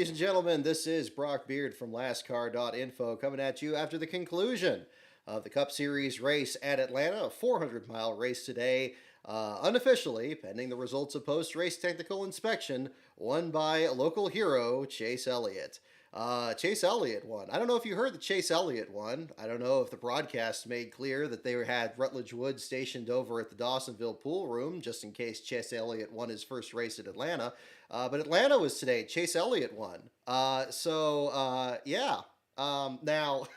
ladies and gentlemen, this is Brock Beard from LastCar.info coming at you after the conclusion of the Cup Series race at Atlanta, a 400-mile race today, unofficially, pending the results of post-race technical inspection, won by local hero Chase Elliott. Chase Elliott won. I don't know if you heard that Chase Elliott won. I don't know if the broadcast made clear that they had Rutledge Wood stationed over at the Dawsonville pool room just in case Chase Elliott won his first race at Atlanta. But Atlanta was today. Chase Elliott won. Yeah. Now,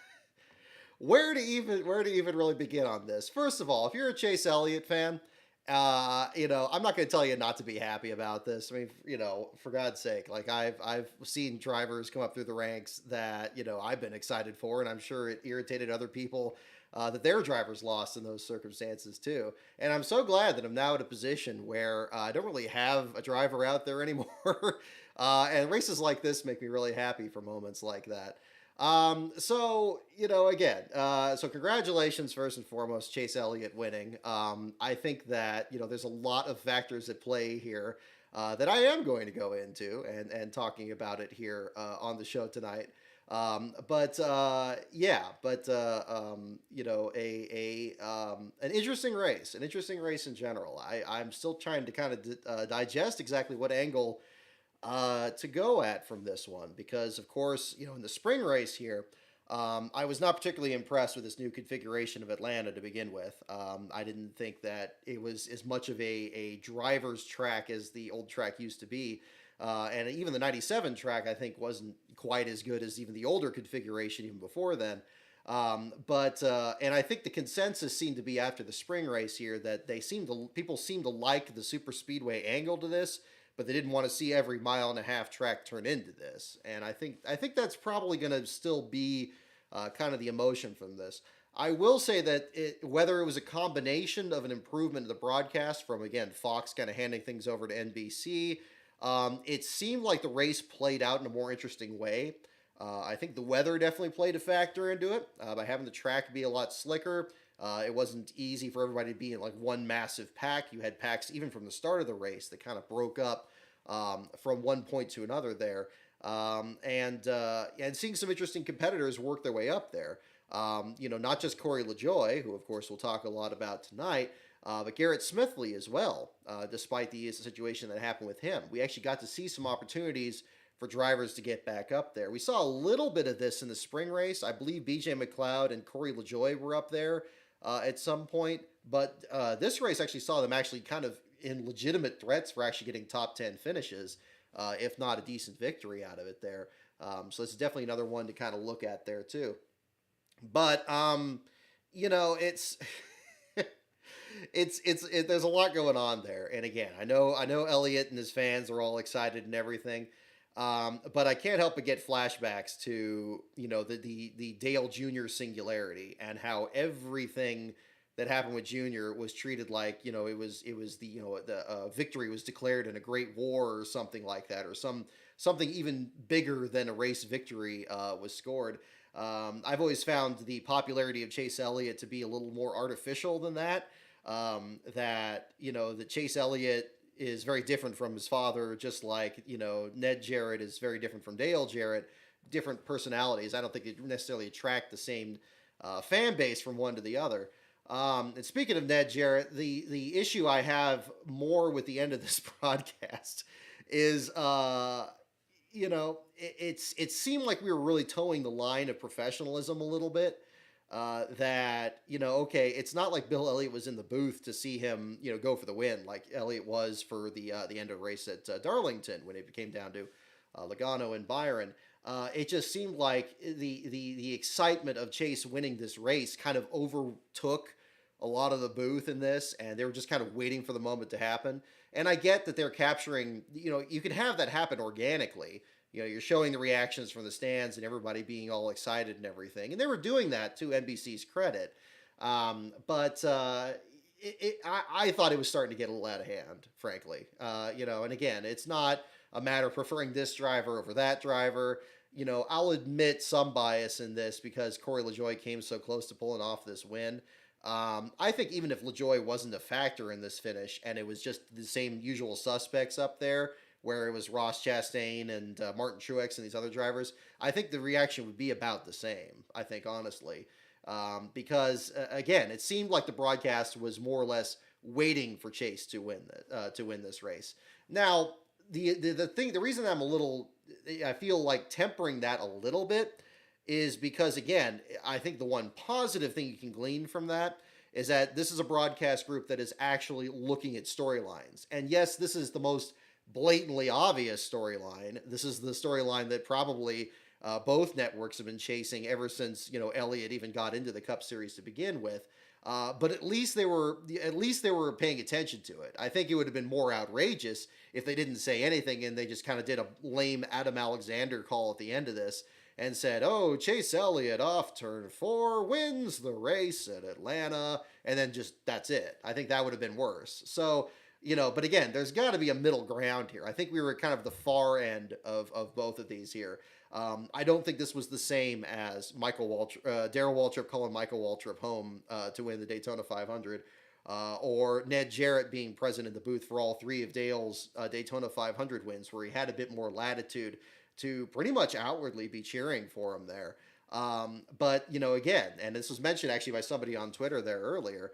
where to even really begin on this? First of all, if you're a Chase Elliott fan, I'm not going to tell you not to be happy about this. I mean, for God's sake, like I've seen drivers come up through the ranks that I've been excited for, and I'm sure it irritated other people that their drivers lost in those circumstances too. And I'm so glad that I'm now at a position where I don't really have a driver out there anymore. And races like this make me really happy for moments like that. So congratulations first and foremost, Chase Elliott winning. I think that, there's a lot of factors at play here, that I am going to go into and talking about it here, on the show tonight. An interesting race in general. I'm still trying to kind of digest exactly what angle to go at from this one because, of course, in the spring race here, I was not particularly impressed with this new configuration of Atlanta to begin with. I didn't think that it was as much of a driver's track as the old track used to be. And even the 97 track, I think, wasn't quite as good as even the older configuration even before then. And I think the consensus seemed to be after the spring race here that people seem to like the super speedway angle to this, but they didn't want to see every mile-and-a-half track turn into this. And I think that's probably going to still be kind of the emotion from this. I will say that whether it was a combination of an improvement in the broadcast from, again, Fox kind of handing things over to NBC, it seemed like the race played out in a more interesting way. I think the weather definitely played a factor into it by having the track be a lot slicker. It wasn't easy for everybody to be in like one massive pack. You had packs even from the start of the race that kind of broke up from one point to another there. And seeing some interesting competitors work their way up there. Not just Corey LaJoie, who of course we'll talk a lot about tonight, but Garrett Smithley as well, despite the situation that happened with him. We actually got to see some opportunities for drivers to get back up there. We saw a little bit of this in the spring race. I believe BJ McLeod and Corey LaJoie were up there at some point, but this race actually saw them actually kind of in legitimate threats for actually getting top 10 finishes, if not a decent victory out of it there. So it's definitely another one to kind of look at there too. But it's there's a lot going on there. And again, I know Elliott and his fans are all excited and everything. But I can't help but get flashbacks to, the Dale Jr. singularity and how everything that happened with Jr. was treated like, it was the victory was declared in a great war or something like that, or something even bigger than a race victory was scored. I've always found the popularity of Chase Elliott to be a little more artificial than that. That Chase Elliott is very different from his father, just like, Ned Jarrett is very different from Dale Jarrett, different personalities. I don't think they necessarily attract the same fan base from one to the other. And speaking of Ned Jarrett, the issue I have more with the end of this broadcast is, it seemed like we were really towing the line of professionalism a little bit. Okay, it's not like Bill Elliott was in the booth to see him, go for the win like Elliott was for the end of the race at Darlington when it came down to Logano and Byron. It just seemed like the excitement of Chase winning this race kind of overtook a lot of the booth in this, and they were just kind of waiting for the moment to happen. And I get that they're capturing, you can have that happen organically. You're showing the reactions from the stands and everybody being all excited and everything. And they were doing that to NBC's credit. I thought it was starting to get a little out of hand, frankly. And again, it's not a matter of preferring this driver over that driver. I'll admit some bias in this because Corey LaJoie came so close to pulling off this win. I think even if LaJoie wasn't a factor in this finish and it was just the same usual suspects up there, where it was Ross Chastain and Martin Truex and these other drivers, I think the reaction would be about the same. I think honestly, because again, it seemed like the broadcast was more or less waiting for Chase to win this race. Now, the reason I'm a little, I feel like tempering that a little bit is because again, I think the one positive thing you can glean from that is that this is a broadcast group that is actually looking at storylines. And yes, this is the most blatantly obvious storyline. This is the storyline that probably both networks have been chasing ever since Elliott even got into the Cup Series to begin with. But at least they were paying attention to it. I think it would have been more outrageous if they didn't say anything and they just kind of did a lame Adam Alexander call at the end of this and said, "Oh, Chase Elliott off turn 4 wins the race at Atlanta," and then just that's it. I think that would have been worse. So, but again, there's got to be a middle ground here. I think we were kind of the far end of both of these here. I don't think this was the same as Darrell Waltrip calling Michael Waltrip home to win the Daytona 500, or Ned Jarrett being present in the booth for all three of Dale's Daytona 500 wins, where he had a bit more latitude to pretty much outwardly be cheering for him there. But again, and this was mentioned actually by somebody on Twitter there earlier,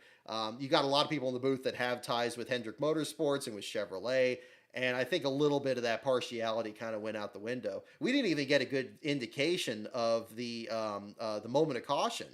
you got a lot of people in the booth that have ties with Hendrick Motorsports and with Chevrolet. And I think a little bit of that partiality kind of went out the window. We didn't even get a good indication of the moment of caution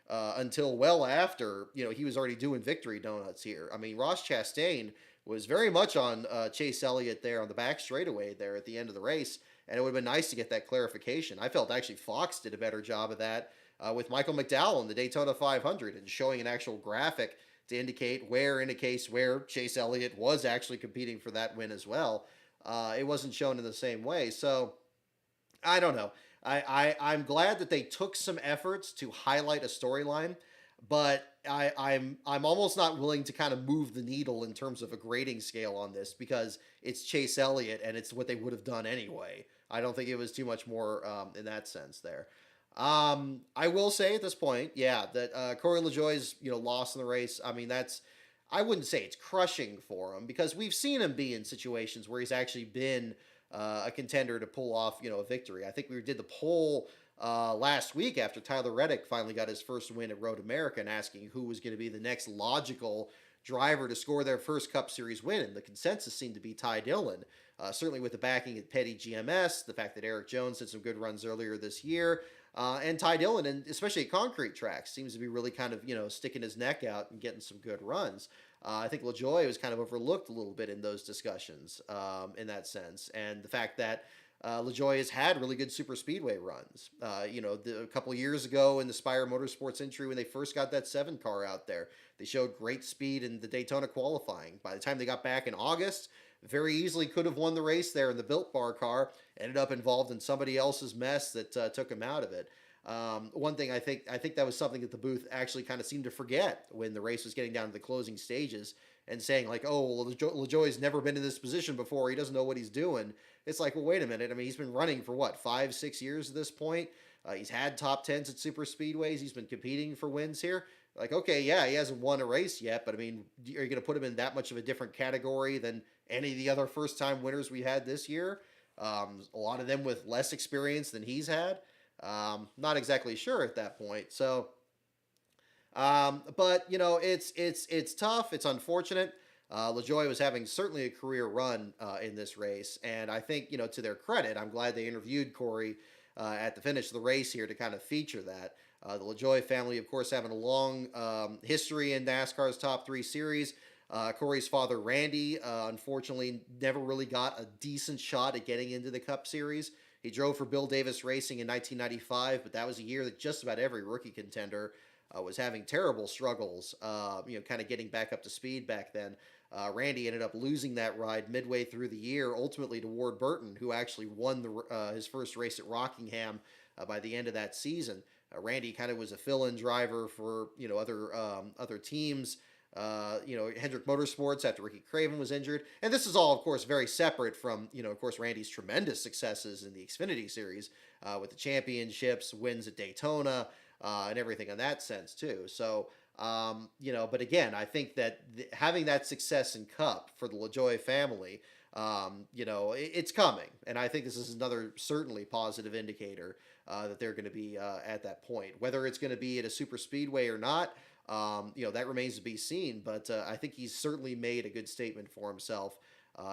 until well after he was already doing victory donuts here. I mean, Ross Chastain was very much on Chase Elliott there on the back straightaway there at the end of the race, and it would have been nice to get that clarification. I felt actually Fox did a better job of that with Michael McDowell in the Daytona 500 and showing an actual graphic to indicate where, in a case where Chase Elliott was actually competing for that win as well. It wasn't shown in the same way. So I don't know. I'm glad that they took some efforts to highlight a storyline, but I'm almost not willing to kind of move the needle in terms of a grading scale on this because it's Chase Elliott and it's what they would have done anyway. I don't think it was too much more in that sense there. I will say at this point, yeah, that Corey LaJoie's loss in the race. I mean, I wouldn't say it's crushing for him because we've seen him be in situations where he's actually been a contender to pull off a victory. I think we did the poll last week after Tyler Reddick finally got his first win at Road America and asking who was going to be the next logical driver to score their first Cup Series win, and the consensus seemed to be Ty Dillon. Certainly with the backing at Petty GMS, the fact that Eric Jones did some good runs earlier this year. And Ty Dillon, and especially at concrete tracks, seems to be really kind of, sticking his neck out and getting some good runs. I think LaJoie was kind of overlooked a little bit in those discussions in that sense. And the fact that LaJoie has had really good super speedway runs. A couple of years ago in the Spire Motorsports entry when they first got that 7 car out there, they showed great speed in the Daytona qualifying. By the time they got back in August, very easily could have won the race there in the Built Bar car, ended up involved in somebody else's mess that took him out of it. One thing I think that was something that the booth actually kind of seemed to forget when the race was getting down to the closing stages and saying like, "Oh, well, LaJoie's never been in this position before. He doesn't know what he's doing." It's like, well, wait a minute. I mean, he's been running for what, 5-6 years at this point. He's had top tens at super speedways. He's been competing for wins here. Like, okay, yeah, he hasn't won a race yet, but I mean, are you going to put him in that much of a different category than any of the other first-time winners we had this year? A lot of them with less experience than he's had. Not exactly sure at that point. So, but it's tough. It's unfortunate. LaJoie was having certainly a career run in this race, and I think to their credit, I'm glad they interviewed Corey at the finish of the race here to kind of feature that. The LaJoie family, of course, having a long history in NASCAR's top 3 series. Corey's father, Randy, unfortunately never really got a decent shot at getting into the Cup Series. He drove for Bill Davis Racing in 1995, but that was a year that just about every rookie contender was having terrible struggles, kind of getting back up to speed back then. Randy ended up losing that ride midway through the year, ultimately to Ward Burton, who actually won his first race at Rockingham by the end of that season. Randy kind of was a fill-in driver for other teams. Hendrick Motorsports after Ricky Craven was injured. And this is all, of course, very separate from, of course, Randy's tremendous successes in the Xfinity Series with the championships, wins at Daytona, and everything in that sense, too. So, but again, I think that having that success in Cup for the LaJoie family It's coming. And I think this is another certainly positive indicator that they're going to be at that point. Whether it's going to be at a super speedway or not, that remains to be seen. But I think he's certainly made a good statement for himself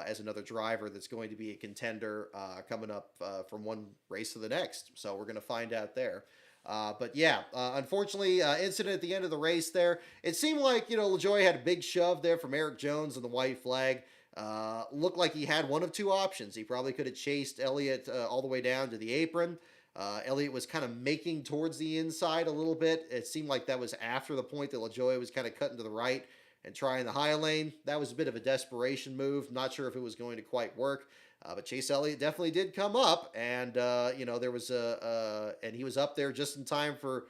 as another driver that's going to be a contender coming up from one race to the next. So we're going to find out there. But yeah, unfortunately, incident at the end of the race there. It seemed like, LaJoie had a big shove there from Eric Jones on the white flag. Looked like he had one of two options. He probably could have chased Elliott all the way down to the apron. Elliott was kind of making towards the inside a little bit. It seemed like that was after the point that LaJoie was kind of cutting to the right and trying the high lane. That was a bit of a desperation move. Not sure if it was going to quite work. But Chase Elliott definitely did come up, and there was and he was up there just in time for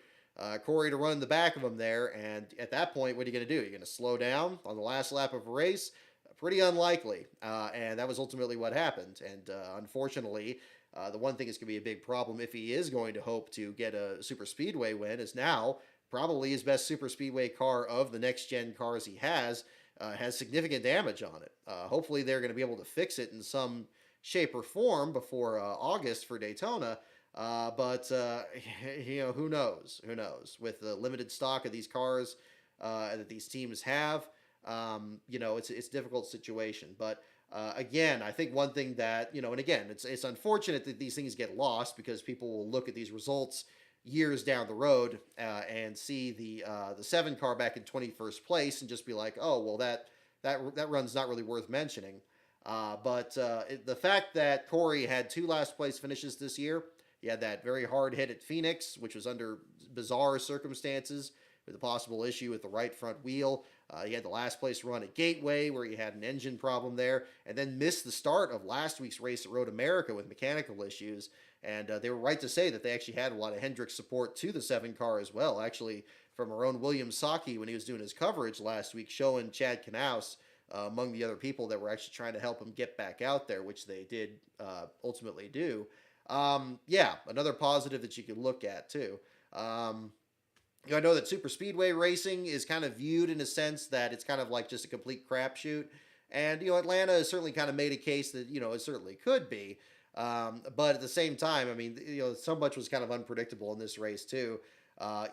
Corey to run in the back of him there. And at that point, what are you going to do? You're going to slow down on the last lap of a race? Pretty unlikely. And that was ultimately what happened. And unfortunately, the one thing that's going to be a big problem if he is going to hope to get a super speedway win is now probably his best super speedway car of the next gen cars he has significant damage on it. Hopefully, they're going to be able to fix it in some shape or form before August for Daytona. But who knows? Who knows? With the limited stock of these cars that these teams have, it's a difficult situation. But again, I think one thing that and again, it's unfortunate that these things get lost because people will look at these results years down the road and see the 7 car back in 21st place and just be like, oh well, that run's not really worth mentioning. But the fact that Corey had 2 last place finishes this year, he had that very hard hit at Phoenix, which was under bizarre circumstances with a possible issue with the right front wheel. He had the last place run at Gateway where he had an engine problem there, and then missed the start of last week's race at Road America with mechanical issues. And they were right to say that they actually had a lot of Hendrick support to the 7 car as well. Actually, from our own William Saki, when he was doing his coverage last week, showing Chad Knaus among the other people that were actually trying to help him get back out there, which they did ultimately do. Another positive that you could look at too. I know that super speedway racing is kind of viewed in a sense that it's kind of like just a complete crapshoot. And, Atlanta has certainly kind of made a case that, it certainly could be. But at the same time, I mean, so much was kind of unpredictable in this race too.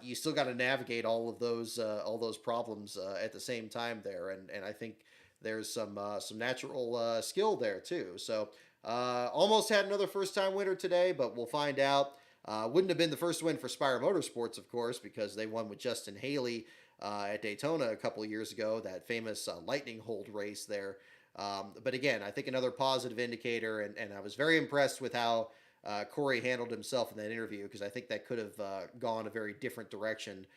You still got to navigate all those problems at the same time there. And I think there's some natural skill there too. So almost had another first time winner today, but we'll find out. Wouldn't have been the first win for Spire Motorsports, of course, because they won with Justin Haley at Daytona a couple of years ago, that famous lightning hold race there. But again, I think another positive indicator, and I was very impressed with how Corey handled himself in that interview, because I think that could have gone a very different direction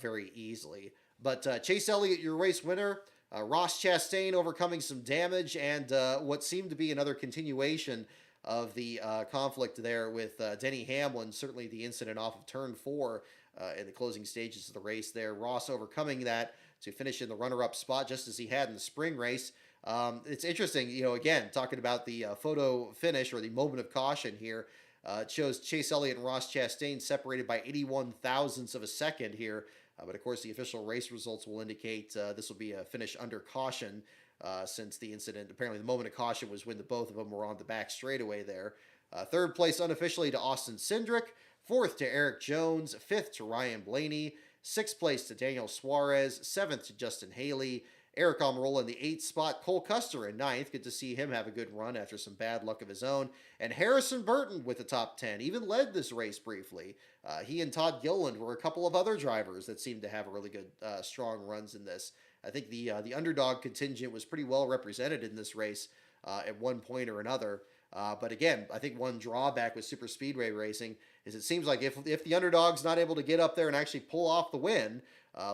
very easily. But Chase Elliott, your race winner. Ross Chastain overcoming some damage, and what seemed to be another continuation of the conflict there with Denny Hamlin. Certainly the incident off of turn 4 in the closing stages of the race there. Ross overcoming that to finish in the runner-up spot just as he had in the spring race. It's interesting, again, talking about the photo finish or the moment of caution here. It shows Chase Elliott and Ross Chastain separated by 81 thousandths of a second here. But of course, the official race results will indicate this will be a finish under caution since the incident. Apparently, the moment of caution was when the both of them were on the back straightaway there. Third place unofficially to Austin Cindric. Fourth to Eric Jones. Fifth to Ryan Blaney. Sixth place to Daniel Suarez. Seventh to Justin Haley. Eric Almirola in the 8th spot. Cole Custer in 9th. Good to see him have a good run after some bad luck of his own. And Harrison Burton with the top 10. Even led this race briefly. He and Todd Gilliland were a couple of other drivers that seemed to have really good, strong runs in this. I think the underdog contingent was pretty well represented in this race at one point or another. But again, I think one drawback with super speedway racing is it seems like if the underdog's not able to get up there and actually pull off the win,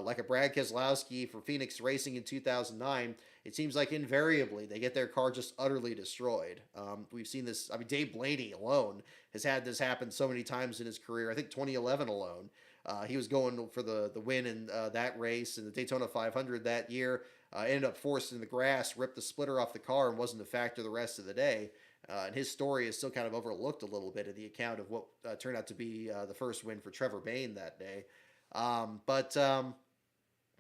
like a Brad Keselowski for Phoenix Racing in 2009, it seems like invariably they get their car just utterly destroyed. We've seen this. I mean, Dave Blaney alone has had this happen so many times in his career. I think 2011 alone. He was going for the win in that race in the Daytona 500 that year. Ended up forced in the grass, ripped the splitter off the car, and wasn't a factor the rest of the day. And his story is still kind of overlooked a little bit in the account of what turned out to be the first win for Trevor Bayne that day.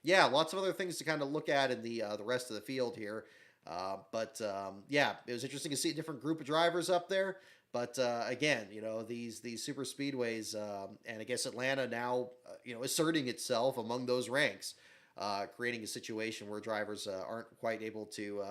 Yeah, lots of other things to kind of look at in the rest of the field here. Yeah, it was interesting to see a different group of drivers up there. But again, these super speedways, and I guess Atlanta now, asserting itself among those ranks, creating a situation where drivers aren't quite able to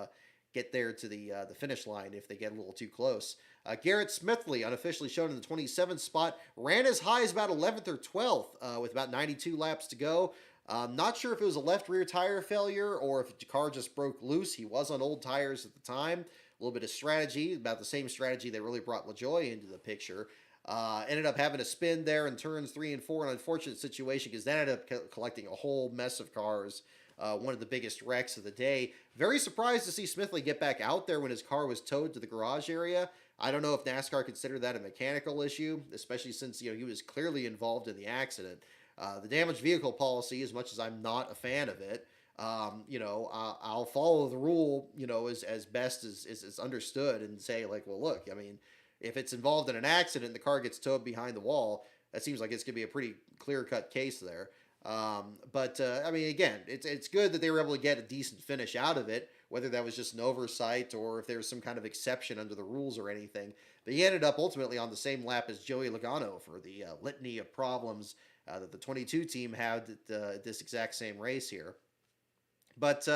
get there to the finish line if they get a little too close. Garrett Smithley, unofficially shown in the 27th spot, ran as high as about 11th or 12th with about 92 laps to go. Not sure if it was a left rear tire failure or if the car just broke loose. He was on old tires at the time. A little bit of strategy, about the same strategy that really brought LaJoie into the picture. Ended up having to spin there in turns 3 and 4, an unfortunate situation because that ended up collecting a whole mess of cars. One of the biggest wrecks of the day. Very surprised to see Smithley get back out there when his car was towed to the garage area. I don't know if NASCAR considered that a mechanical issue, especially since he was clearly involved in the accident. The damaged vehicle policy, as much as I'm not a fan of it, I'll follow the rule, as best as is understood and say, like, well, look, I mean, if it's involved in an accident and the car gets towed behind the wall, that seems like it's going to be a pretty clear cut case there. I mean, again, it's good that they were able to get a decent finish out of it, whether that was just an oversight or if there was some kind of exception under the rules or anything. But he ended up ultimately on the same lap as Joey Logano for the litany of problems that the 22 team had at this exact same race here. But,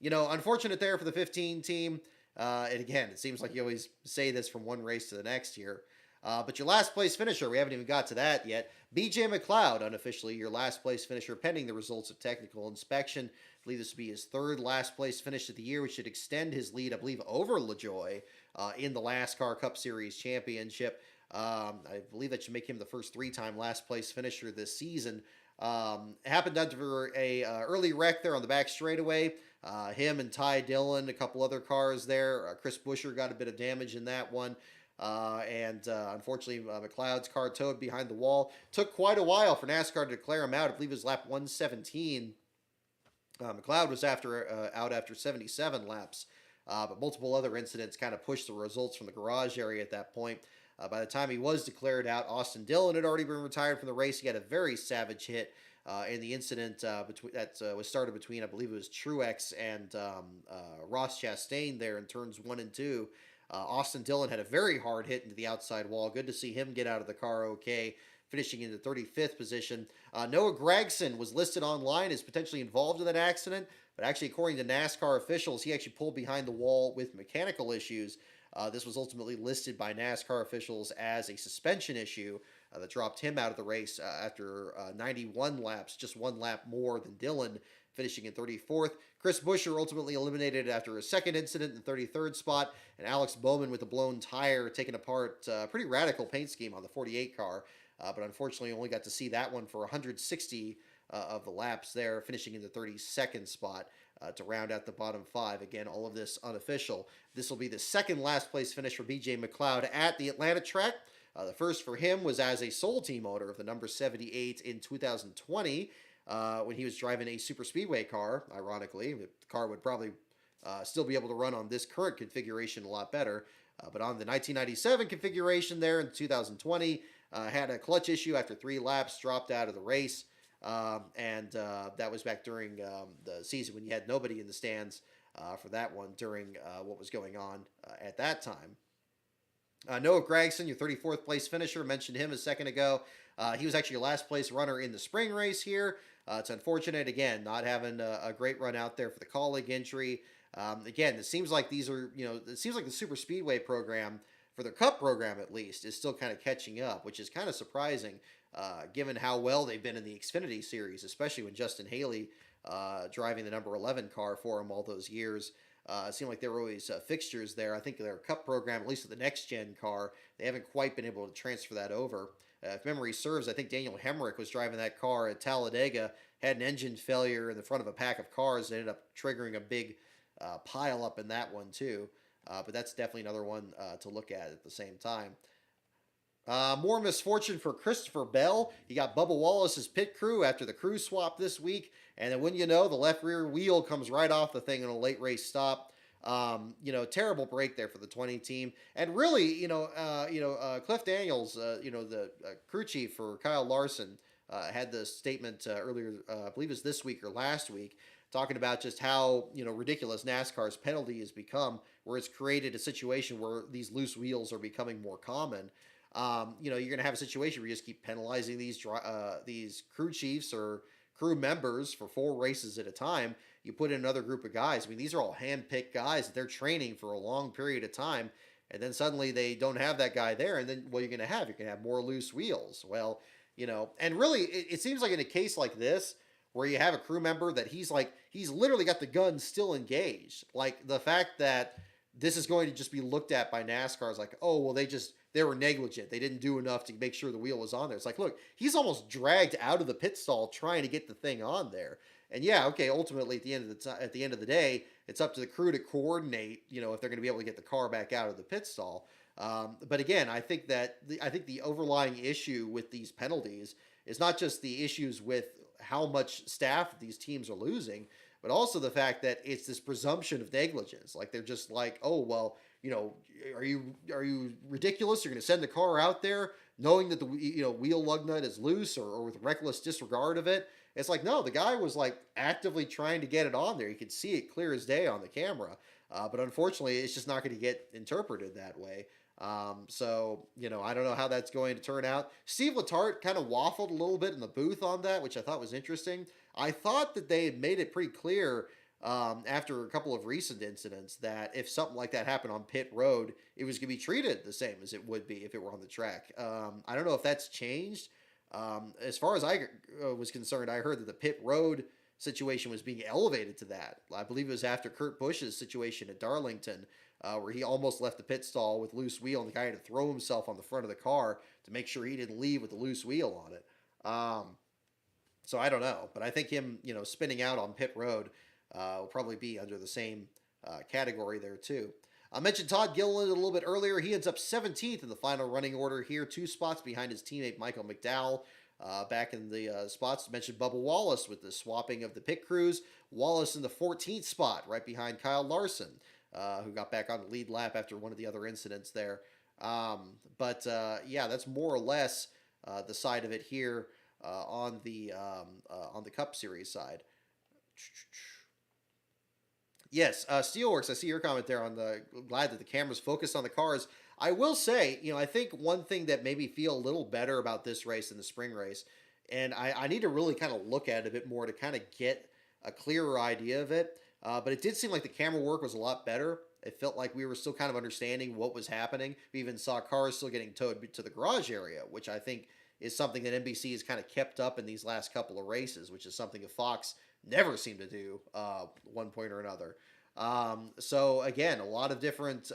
unfortunate there for the 15 team. And again, it seems like you always say this from one race to the next here. But your last place finisher, we haven't even got to that yet. BJ McLeod, unofficially your last place finisher, pending the results of technical inspection. I believe this would be his third last place finish of the year, which should extend his lead, I believe, over LaJoie in the NASCAR Cup Series championship. I believe that should make him the first three-time last place finisher this season. Happened under a early wreck there on the back straightaway. Him and Ty Dillon, a couple other cars there. Chris Buescher got a bit of damage in that one. Unfortunately, McLeod's car towed behind the wall. Took quite a while for NASCAR to declare him out. I believe it was lap 117. McLeod was out after 77 laps, but multiple other incidents kind of pushed the results from the garage area at that point. By the time he was declared out, Austin Dillon had already been retired from the race. He had a very savage hit in the incident that was started between, I believe it was Truex and Ross Chastain there in turns 1 and 2. Austin Dillon had a very hard hit into the outside wall. Good to see him get out of the car okay, finishing in the 35th position. Noah Gragson was listed online as potentially involved in that accident, but actually, according to NASCAR officials, he actually pulled behind the wall with mechanical issues. This was ultimately listed by NASCAR officials as a suspension issue that dropped him out of the race after 91 laps, just one lap more than Dillon, finishing in 34th. Chris Buescher ultimately eliminated after a second incident in the 33rd spot, and Alex Bowman with a blown tire taking apart a pretty radical paint scheme on the 48 car, but unfortunately only got to see that one for 160 of the laps there, finishing in the 32nd spot. To round out the bottom five. Again, all of this unofficial. This will be the second last place finish for BJ McLeod at the Atlanta track. The first for him was as a sole team owner of the number 78 in 2020 when he was driving a super speedway car. Ironically, the car would probably still be able to run on this current configuration a lot better. But on the 1997 configuration there in 2020, had a clutch issue after 3 laps, dropped out of the race. That was back during the season when you had nobody in the stands for that one during what was going on at that time. Noah Gragson, your 34th place finisher, mentioned him a second ago. He was actually your last place runner in the spring race here. It's unfortunate, again, not having a great run out there for the Kaulig injury. Again, it seems like it seems like the Super Speedway program, for their Cup program at least, is still kind of catching up, which is kind of surprising. Given how well they've been in the Xfinity Series, especially when Justin Haley driving the number 11 car for them all those years. It seemed like there were always fixtures there. I think their Cup program, at least with the next-gen car, they haven't quite been able to transfer that over. If memory serves, I think Daniel Hemrick was driving that car at Talladega, had an engine failure in the front of a pack of cars, and ended up triggering a big pile up in that one too. But that's definitely another one to look at the same time. More misfortune for Christopher Bell. He got Bubba Wallace's pit crew after the crew swap this week, and then wouldn't you know, the left rear wheel comes right off the thing in a late race stop. Terrible break there for the 20 team, and really, Cliff Daniels, the crew chief for Kyle Larson, had the statement earlier, I believe it was this week or last week, talking about just how ridiculous NASCAR's penalty has become, where it's created a situation where these loose wheels are becoming more common. You're going to have a situation where you just keep penalizing these crew chiefs or crew members for 4 races at a time. You put in another group of guys. I mean, these are all hand-picked guys that they're training for a long period of time, and then suddenly they don't have that guy there, and then what you're going to have? You're going to have more loose wheels. Well, and really, it seems like in a case like this, where you have a crew member that he's literally got the gun still engaged. Like the fact that this is going to just be looked at by NASCAR is like, oh well, they were negligent. They didn't do enough to make sure the wheel was on there. It's like, look, he's almost dragged out of the pit stall trying to get the thing on there. And yeah, okay, ultimately at the end of the day, it's up to the crew to coordinate, if they're going to be able to get the car back out of the pit stall. But again, I think the overlying issue with these penalties is not just the issues with how much staff these teams are losing, but also the fact that it's this presumption of negligence. Like they're just like, oh well, are you ridiculous? You're going to send the car out there knowing that the wheel lug nut is loose or with reckless disregard of it. It's like, no, the guy was like actively trying to get it on there. You could see it clear as day on the camera. But unfortunately, it's just not going to get interpreted that way. So, I don't know how that's going to turn out. Steve Letarte kind of waffled a little bit in the booth on that, which I thought was interesting. I thought that they had made it pretty clear after a couple of recent incidents that if something like that happened on pit road, it was going to be treated the same as it would be if it were on the track. I don't know if that's changed. As far as I was concerned, I heard that the pit road situation was being elevated to that. I believe it was after Kurt Busch's situation at Darlington, where he almost left the pit stall with loose wheel, and the guy had to throw himself on the front of the car to make sure he didn't leave with the loose wheel on it. So I don't know, but I think him, spinning out on pit road will probably be under the same category there too. I mentioned Todd Gilliland a little bit earlier. He ends up 17th in the final running order here, 2 spots behind his teammate Michael McDowell. Back in the spots, I mentioned Bubba Wallace with the swapping of the pit crews. Wallace in the 14th spot, right behind Kyle Larson, who got back on the lead lap after one of the other incidents there. But that's more or less the side of it here on the Cup Series side. Yes, Steelworks, I see your comment there on glad that the camera's focused on the cars. I will say, I think one thing that made me feel a little better about this race than the spring race, and I need to really kind of look at it a bit more to kind of get a clearer idea of it, but it did seem like the camera work was a lot better. It felt like we were still kind of understanding what was happening. We even saw cars still getting towed to the garage area, which I think is something that NBC has kind of kept up in these last couple of races, which is something that Fox never seemed to do one point or another. So again, a lot of different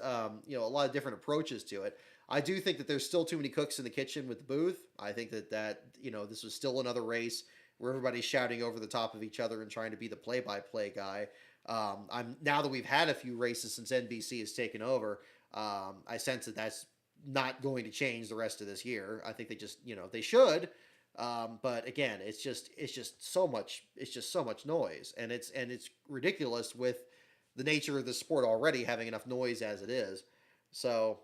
approaches to it. I do think that there's still too many cooks in the kitchen with the booth. I think that this was still another race where everybody's shouting over the top of each other and trying to be the play-by-play guy. Now that we've had a few races since NBC has taken over, I sense that that's not going to change the rest of this year. I think they just, they should. But again, it's just so much noise, and it's ridiculous with the nature of the sport already having enough noise as it is. So,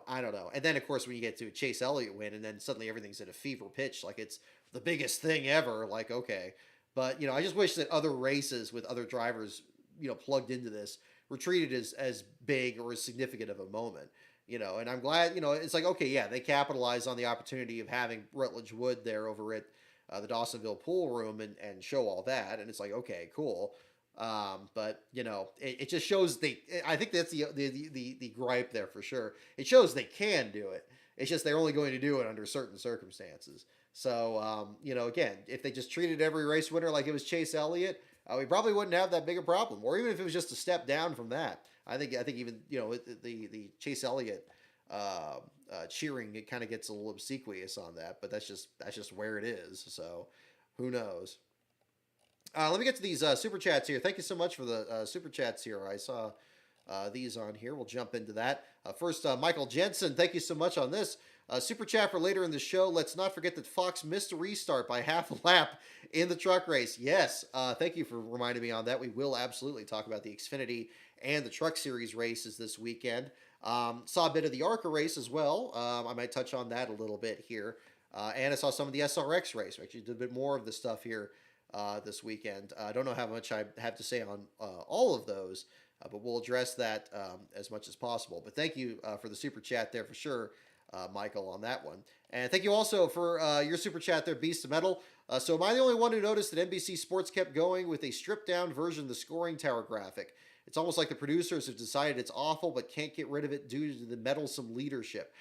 I don't know. And then of course when you get to a Chase Elliott win and then suddenly everything's at a fever pitch, like it's the biggest thing ever, like, okay. But, I just wish that other races with other drivers, plugged into this were treated as big or as significant of a moment. And I'm glad, it's like, okay, yeah, they capitalize on the opportunity of having Rutledge Wood there over at the Dawsonville pool room and show all that. And it's like, okay, cool. But it just shows I think that's the gripe there for sure. It shows they can do it. It's just they're only going to do it under certain circumstances. So, again, if they just treated every race winner like it was Chase Elliott, we probably wouldn't have that big a problem. Or even if it was just a step down from that. I think even the Chase Elliott cheering, it kind of gets a little obsequious on that, but that's just where it is. So who knows? Let me get to these super chats here. Thank you so much for the super chats here. I saw these on here. We'll jump into that. First, Michael Jensen, thank you so much on this. Super chat for later in the show. Let's not forget that Fox missed a restart by half a lap in the truck race. Yes, thank you for reminding me on that. We will absolutely talk about the Xfinity and the Truck Series races this weekend. Saw a bit of the ARCA race as well. I might touch on that a little bit here. And I saw some of the SRX race. We actually did a bit more of the stuff here this weekend. I don't know how much I have to say on all of those, but we'll address that as much as possible. But thank you for the super chat there for sure, Michael, on that one. And thank you also for your super chat there, Beast of Metal. So am I the only one who noticed that NBC Sports kept going with a stripped down version of the scoring tower graphic? It's almost like the producers have decided it's awful but can't get rid of it due to the meddlesome leadership.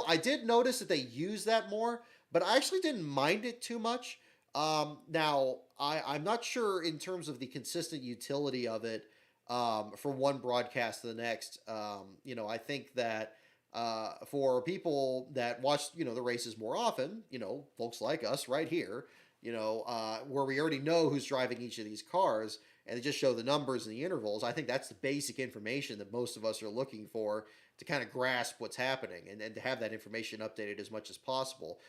I did notice that they use that more, but I actually didn't mind it too much. Now, I'm not sure in terms of the consistent utility of it from one broadcast to the next. I think that for people that watch, the races more often, folks like us right here, where we already know who's driving each of these cars and they just show the numbers and the intervals. I think that's the basic information that most of us are looking for to kind of grasp what's happening and to have that information updated as much as possible.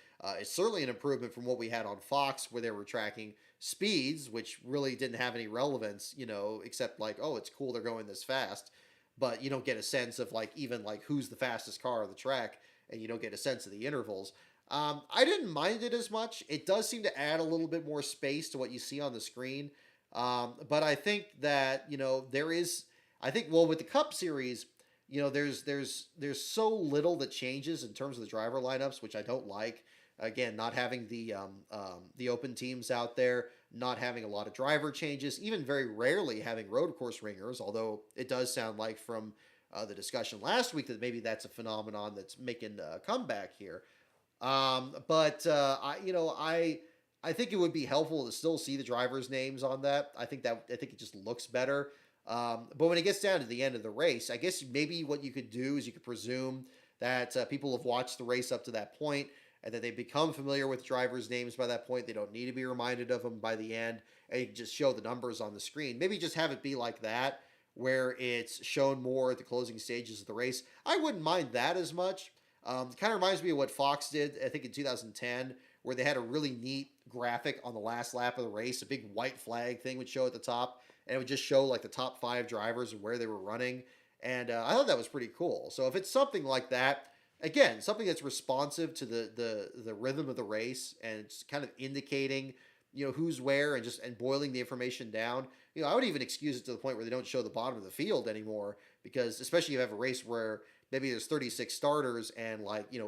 It's certainly an improvement from what we had on Fox, where they were tracking speeds, which really didn't have any relevance, except like, oh, it's cool they're going this fast. But you don't get a sense of even who's the fastest car on the track, and you don't get a sense of the intervals. I didn't mind it as much. It does seem to add a little bit more space to what you see on the screen. But I think that, there is, I think, well, with the Cup Series, there's so little that changes in terms of the driver lineups, which I don't like. Again, not having the open teams out there, not having a lot of driver changes, even very rarely having road course ringers, although it does sound like from the discussion last week that maybe that's a phenomenon that's making a comeback here. I think it would be helpful to still see the drivers' names on that. I think it just looks better. But when it gets down to the end of the race, I guess maybe what you could do is you could presume that people have watched the race up to that point and that they become familiar with drivers' names by that point. They don't need to be reminded of them by the end, and you can just show the numbers on the screen. Maybe just have it be like that, where it's shown more at the closing stages of the race. I wouldn't mind that as much. It kind of reminds me of what Fox did, I think, in 2010, where they had a really neat graphic on the last lap of the race. A big white flag thing would show at the top, and it would just show the top 5 drivers and where they were running. And I thought that was pretty cool. So if it's something like that, again, something that's responsive to the rhythm of the race and it's kind of indicating, who's where and boiling the information down. I would even excuse it to the point where they don't show the bottom of the field anymore, because especially if you have a race where maybe there's 36 starters and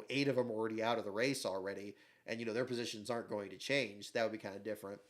8 of them are already out of the race already, and their positions aren't going to change. That would be kind of different.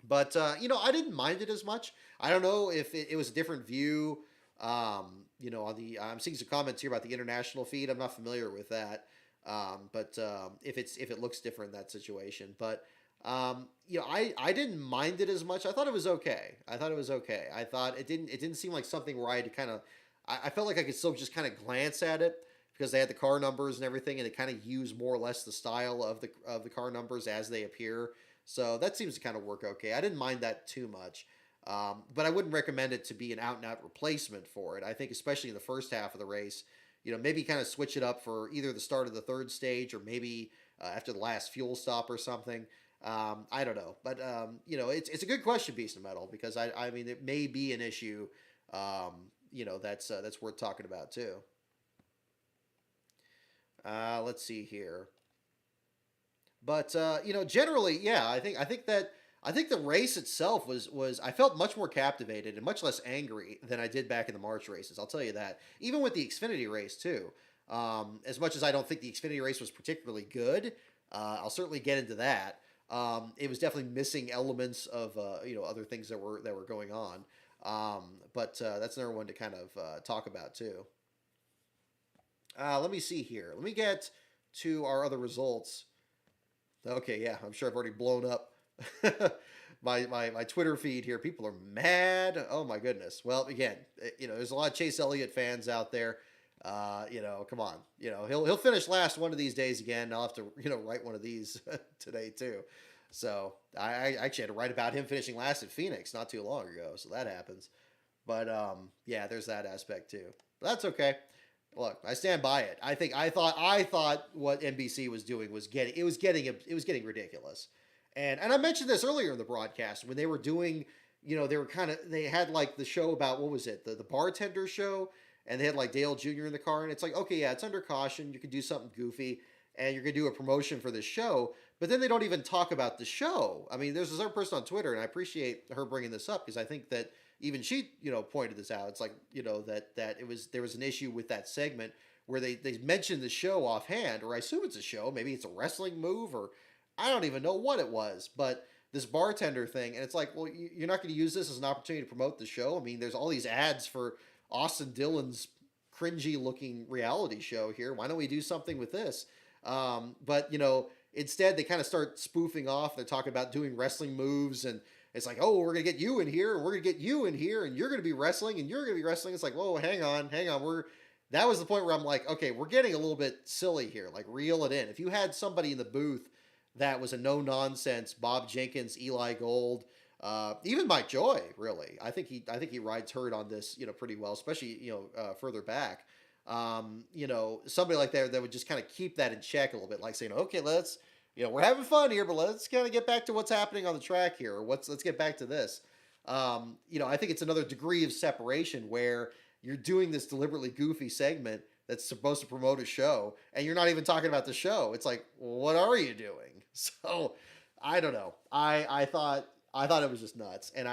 But I didn't mind it as much. I don't know if it was a different view. On the I'm seeing some comments here about the international feed. I'm not familiar with that. But if it looks different in that situation, but I didn't mind it as much. I thought it was okay. I thought it didn't seem like something where I had to kind of. I felt like I could still just kind of glance at it because they had the car numbers and everything, and they kind of use more or less the style of the car numbers as they appear. So that seems to kind of work okay. I didn't mind that too much. But I wouldn't recommend it to be an out-and-out replacement for it. I think especially in the first half of the race, maybe kind of switch it up for either the start of the third stage or maybe after the last fuel stop or something. I don't know. But, it's a good question, Beast of Metal, because I mean, it may be an issue, that's worth talking about too. Let's see here. But, generally, yeah, I think the race itself was I felt much more captivated and much less angry than I did back in the March races. I'll tell you that. Even with the Xfinity race too. As much as I don't think the Xfinity race was particularly good, I'll certainly get into that. It was definitely missing elements of other things that were going on. But that's another one to kind of talk about too. Let me see here. Let me get to our other results. Okay, yeah, I'm sure I've already blown up my Twitter feed here. People are mad. Oh my goodness. Well, again, there's a lot of Chase Elliott fans out there. Come on. He'll finish last one of these days again. I'll have to write one of these today too. So I actually had to write about him finishing last at Phoenix not too long ago. So that happens. But yeah, there's that aspect too. But that's okay. Look, I stand by it. I thought what NBC was doing was getting ridiculous. And I mentioned this earlier in the broadcast when they were doing, they had the show about, what was it? The bartender show, and they had Dale Jr. in the car, and it's like, okay, yeah, it's under caution. You could do something goofy. and you're going to do a promotion for this show, but then they don't even talk about the show. I mean, there's this other person on Twitter, and I appreciate her bringing this up because I think that even she, pointed this out. It's like, that there was an issue with that segment where they mentioned the show offhand, or I assume it's a show, maybe it's a wrestling move, or I don't even know what it was, but this bartender thing, and it's like, well, you're not going to use this as an opportunity to promote the show. I mean, there's all these ads for Austin Dillon's cringy looking reality show here. Why don't we do something with this? But instead they kind of start spoofing off. They're talking about doing wrestling moves, and it's like, oh, we're gonna get you in here, and we're gonna get you in here, and you're gonna be wrestling, and you're gonna be wrestling. It's like, whoa, hang on, hang on. That was the point where I'm like, okay, we're getting a little bit silly here. Like, reel it in. If you had somebody in the booth that was a no nonsense Bob Jenkins, Eli Gold, even Mike Joy, really, I think he rides herd on this, pretty well, especially further back. Somebody like that would just kind of keep that in check a little bit, like saying, okay, let's, we're having fun here, but let's kind of get back to what's happening on the track here, or let's get back to this. I think it's another degree of separation where you're doing this deliberately goofy segment that's supposed to promote a show, and you're not even talking about the show. It's like, what are you doing? So I don't know. I thought it was just nuts, and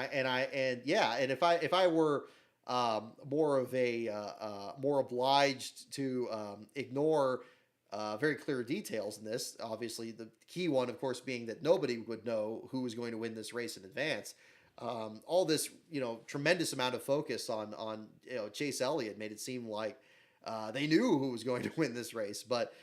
yeah, and if I were more of a more obliged to ignore very clear details in this. Obviously, the key one, of course, being that nobody would know who was going to win this race in advance. All this, tremendous amount of focus on Chase Elliott made it seem like they knew who was going to win this race, but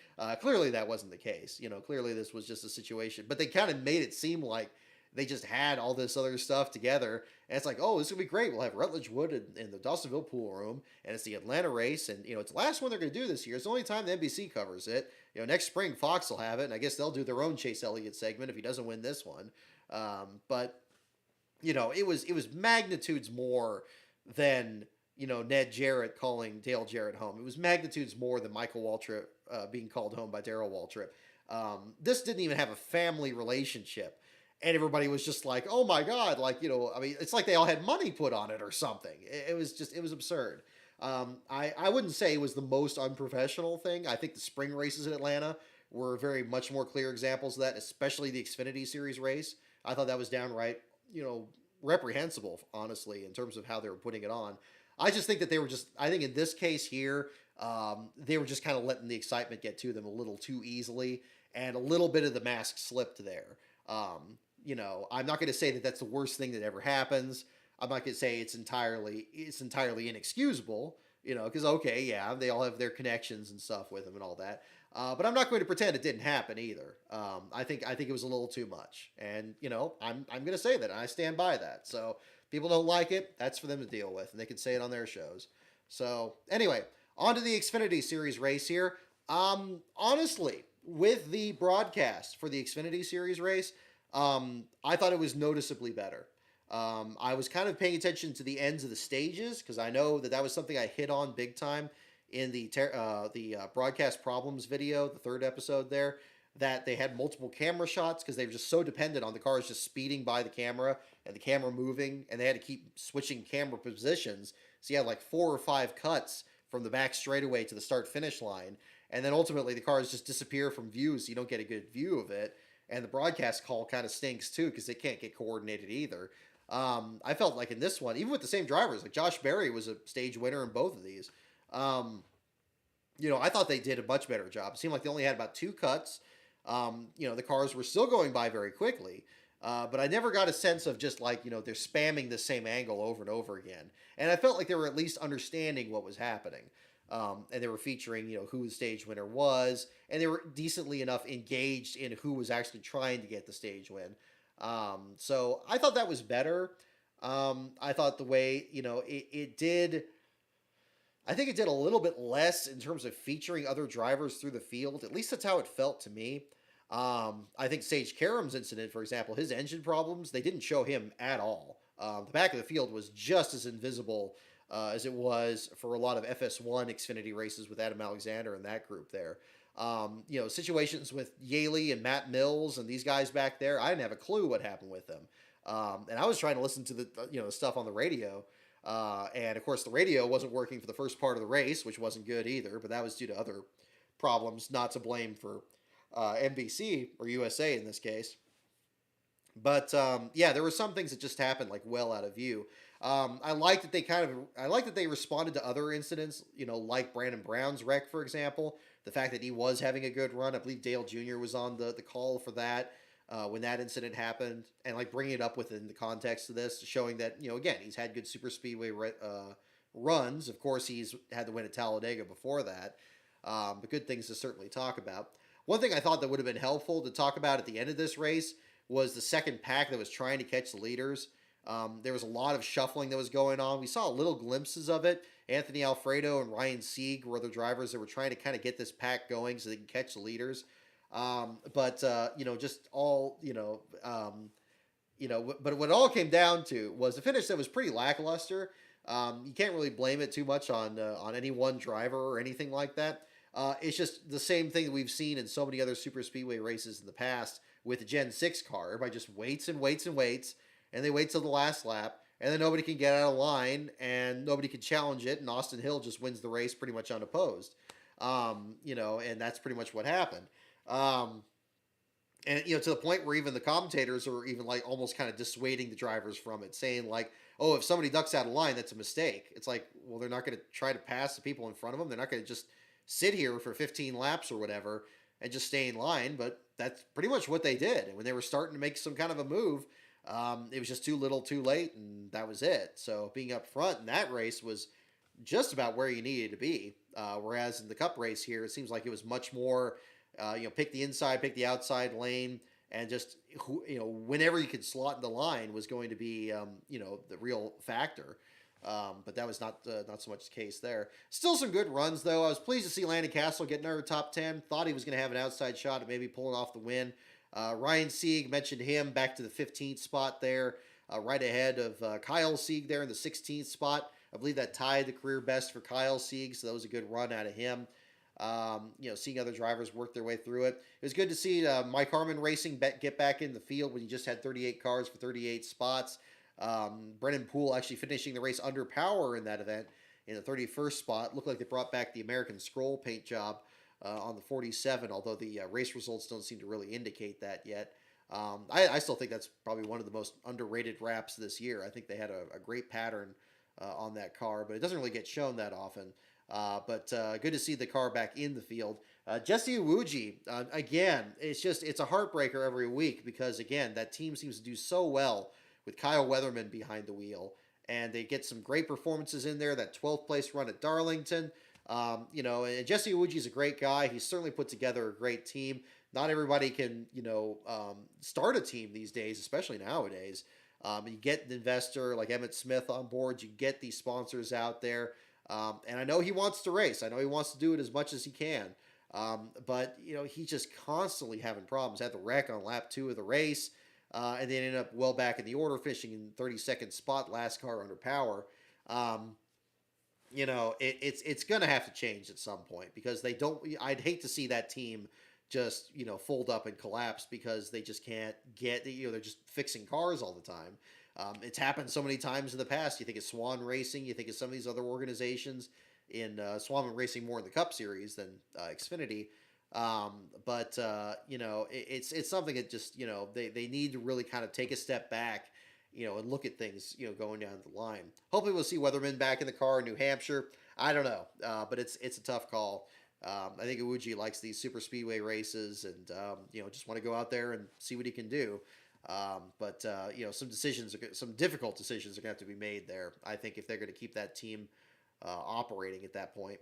clearly that wasn't the case. Clearly this was just a situation. But they kind of made it seem like they just had all this other stuff together, and it's like, oh, this will be great. We'll have Rutledge Wood in the Dawsonville pool room, and it's the Atlanta race, and it's the last one they're going to do this year. It's the only time the NBC covers it. Next spring Fox will have it, and I guess they'll do their own Chase Elliott segment if he doesn't win this one. But it was magnitudes more than Ned Jarrett calling Dale Jarrett home. It was magnitudes more than Michael Waltrip being called home by Darrell Waltrip. This didn't even have a family relationship. And everybody was just like, oh my God, like, I mean, it's like they all had money put on it or something. It was absurd. I wouldn't say it was the most unprofessional thing. I think the spring races in Atlanta were very much more clear examples of that, especially the Xfinity Series race. I thought that was downright, reprehensible, honestly, in terms of how they were putting it on. I just think that I think in this case here, they were just kind of letting the excitement get to them a little too easily, and a little bit of the mask slipped there. I'm not going to say that that's the worst thing that ever happens. I'm not going to say it's entirely inexcusable, because okay, yeah, they all have their connections and stuff with them and all that. But I'm not going to pretend it didn't happen either. I think it was a little too much, and I'm going to say that, and I stand by that. So people don't like it, that's for them to deal with, and they can say it on their shows. So anyway, on to the Xfinity Series race here. Honestly, with the broadcast for the Xfinity Series race, I thought it was noticeably better. I was kind of paying attention to the ends of the stages because I know that was something I hit on big time in the broadcast problems video, the third episode there, that they had multiple camera shots because they were just so dependent on the cars just speeding by the camera and the camera moving, and they had to keep switching camera positions. So you had like 4 or 5 cuts from the back straightaway to the start finish line. And then ultimately the cars just disappear from view, so you don't get a good view of it. And the broadcast call kind of stinks too because they can't get coordinated either. I felt like in this one, even with the same drivers, like Josh Berry was a stage winner in both of these. I thought they did a much better job. It seemed like they only had about 2 cuts. The cars were still going by very quickly. But I never got a sense of just like, they're spamming the same angle over and over again. And I felt like they were at least understanding what was happening. And they were featuring, who the stage winner was, and they were decently enough engaged in who was actually trying to get the stage win. So I thought that was better. I thought the way, it did, I think it did a little bit less in terms of featuring other drivers through the field. At least that's how it felt to me. I think Sage Karam's incident, for example, his engine problems, they didn't show him at all. The back of the field was just as invisible as it was for a lot of FS1 Xfinity races with Adam Alexander and that group there. Situations with Yaley and Matt Mills and these guys back there, I didn't have a clue what happened with them. And I was trying to listen to the stuff on the radio. And of course the radio wasn't working for the first part of the race, which wasn't good either, but that was due to other problems, not to blame for NBC or USA in this case. But yeah, there were some things that just happened like well out of view. I like that I like that they responded to other incidents, like Brandon Brown's wreck, for example. The fact that he was having a good run, I believe Dale Jr. was on the call for that when that incident happened, and like bringing it up within the context of this, showing that again he's had good super speedway runs. Of course, he's had the win at Talladega before that, but good things to certainly talk about. One thing I thought that would have been helpful to talk about at the end of this race was the second pack that was trying to catch the leaders. There was a lot of shuffling that was going on. We saw little glimpses of it. Anthony Alfredo and Ryan Sieg were the drivers that were trying to kind of get this pack going so they can catch the leaders. But just all but what it all came down to was the finish that was pretty lackluster. You can't really blame it too much on any one driver or anything like that. It's just the same thing that we've seen in so many other super speedway races in the past with the Gen 6 car. Everybody just waits and waits and waits, and they wait till the last lap, and then nobody can get out of line, and nobody can challenge it, and Austin Hill just wins the race pretty much unopposed. And that's pretty much what happened. And to the point where even the commentators are even like almost kind of dissuading the drivers from it, saying like, "Oh, if somebody ducks out of line, that's a mistake." It's like, well, they're not going to try to pass the people in front of them. They're not going to just sit here for 15 laps or whatever and just stay in line. But that's pretty much what they did. And when they were starting to make some kind of a move, it was just too little, too late, and that was it. So being up front in that race was just about where you needed to be. Whereas in the Cup race here, it seems like it was much more pick the inside, pick the outside lane, and just whenever you could slot in the line was going to be the real factor. But that was not so much the case there. Still some good runs though. I was pleased to see Landon Castle get another top 10. Thought he was going to have an outside shot at maybe pulling off the win. Ryan Sieg, mentioned him, back to the 15th spot there, right ahead of Kyle Sieg there in the 16th spot. I believe that tied the career best for Kyle Sieg, so that was a good run out of him. Seeing other drivers work their way through it. It was good to see Mike Harmon Racing get back in the field when he just had 38 cars for 38 spots. Brennan Poole actually finishing the race under power in that event in the 31st spot. Looked like they brought back the American Scroll paint job on the 47, although the race results don't seem to really indicate that yet. I still think that's probably one of the most underrated wraps this year. I think they had a great pattern on that car, but it doesn't really get shown that often. But good to see the car back in the field. Jesse Iwuji, again, it's a heartbreaker every week because, again, that team seems to do so well with Kyle Weatherman behind the wheel. And they get some great performances in there. That 12th place run at Darlington. And Jesse Iwuji is a great guy. He's certainly put together a great team. Not everybody can, start a team these days, especially nowadays. You get an investor like Emmett Smith on board. You get these sponsors out there. And I know he wants to race. I know he wants to do it as much as he can. But he's just constantly having problems. Had the wreck on lap 2 of the race. And then ended up well back in the order, finishing in 32nd spot, last car under power. It's going to have to change at some point because they don't. I'd hate to see that team just fold up and collapse because they just can't get. They're just fixing cars all the time. It's happened so many times in the past. You think of Swan Racing, you think of some of these other organizations in Swan Racing more in the Cup Series than Xfinity. It's something that just they need to really kind of take a step back, and look at things going down the line. Hopefully we'll see Weatherman back in the car in New Hampshire. I don't know, but it's a tough call. I think Iwuji likes these super speedway races and just want to go out there and see what he can do. Some difficult decisions are going to have to be made there, I think, if they're going to keep that team operating at that point.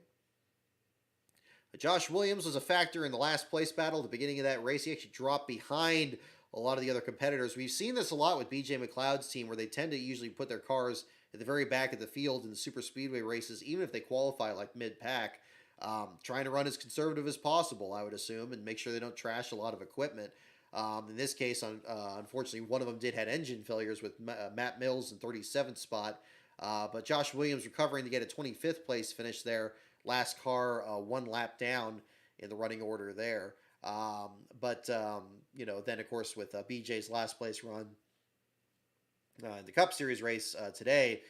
Josh Williams was a factor in the last place battle at the beginning of that race. He actually dropped behind a lot of the other competitors. We've seen this a lot with BJ McLeod's team, where they tend to usually put their cars at the very back of the field in the super speedway races, even if they qualify like mid-pack, trying to run as conservative as possible, I would assume, and make sure they don't trash a lot of equipment. In this case, unfortunately, one of them did have engine failures with Matt Mills in 37th spot. But Josh Williams recovering to get a 25th place finish there. Last car, one lap down in the running order there. Then, of course, with BJ's last place run in the Cup Series race today,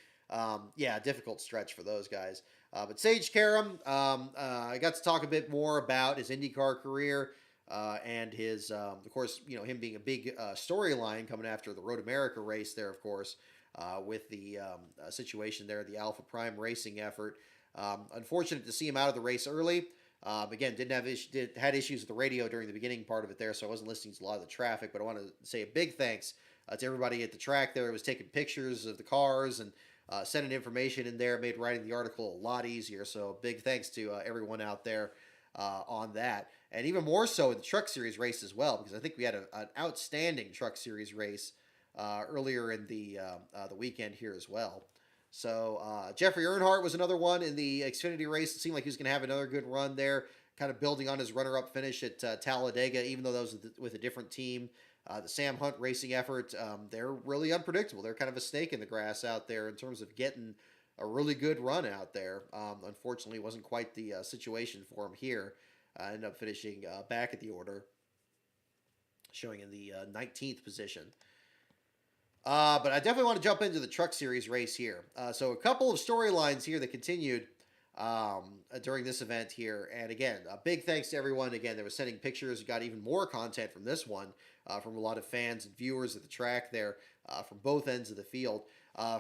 difficult stretch for those guys. But Sage Karam, I got to talk a bit more about his IndyCar career. and his, of course, him being a big storyline coming after the Road America race there, of course, with the situation there, the Alpha Prime Racing effort. Unfortunate to see him out of the race early. Again, had issues with the radio during the beginning part of it there, so I wasn't listening to a lot of the traffic. But I want to say a big thanks to everybody at the track there. It was taking pictures of the cars and sending information in there, made writing the article a lot easier. So big thanks to everyone out there on that, and even more so in the Truck Series race as well, because I think we had an outstanding Truck Series race earlier in the weekend here as well. So Jeffrey Earnhardt was another one in the Xfinity race. It seemed like he was going to have another good run there, kind of building on his runner-up finish at Talladega, even though that was with a different team. The Sam Hunt racing effort, they're really unpredictable. They're kind of a snake in the grass out there in terms of getting a really good run out there. Unfortunately, it wasn't quite the situation for him here. Ended up finishing back at the order, showing in the 19th position. But I definitely want to jump into the Truck Series race here. So a couple of storylines here that continued during this event here. And again, a big thanks to everyone, again, that was sending pictures. Got even more content from this one, from a lot of fans and viewers at the track there, from both ends of the field.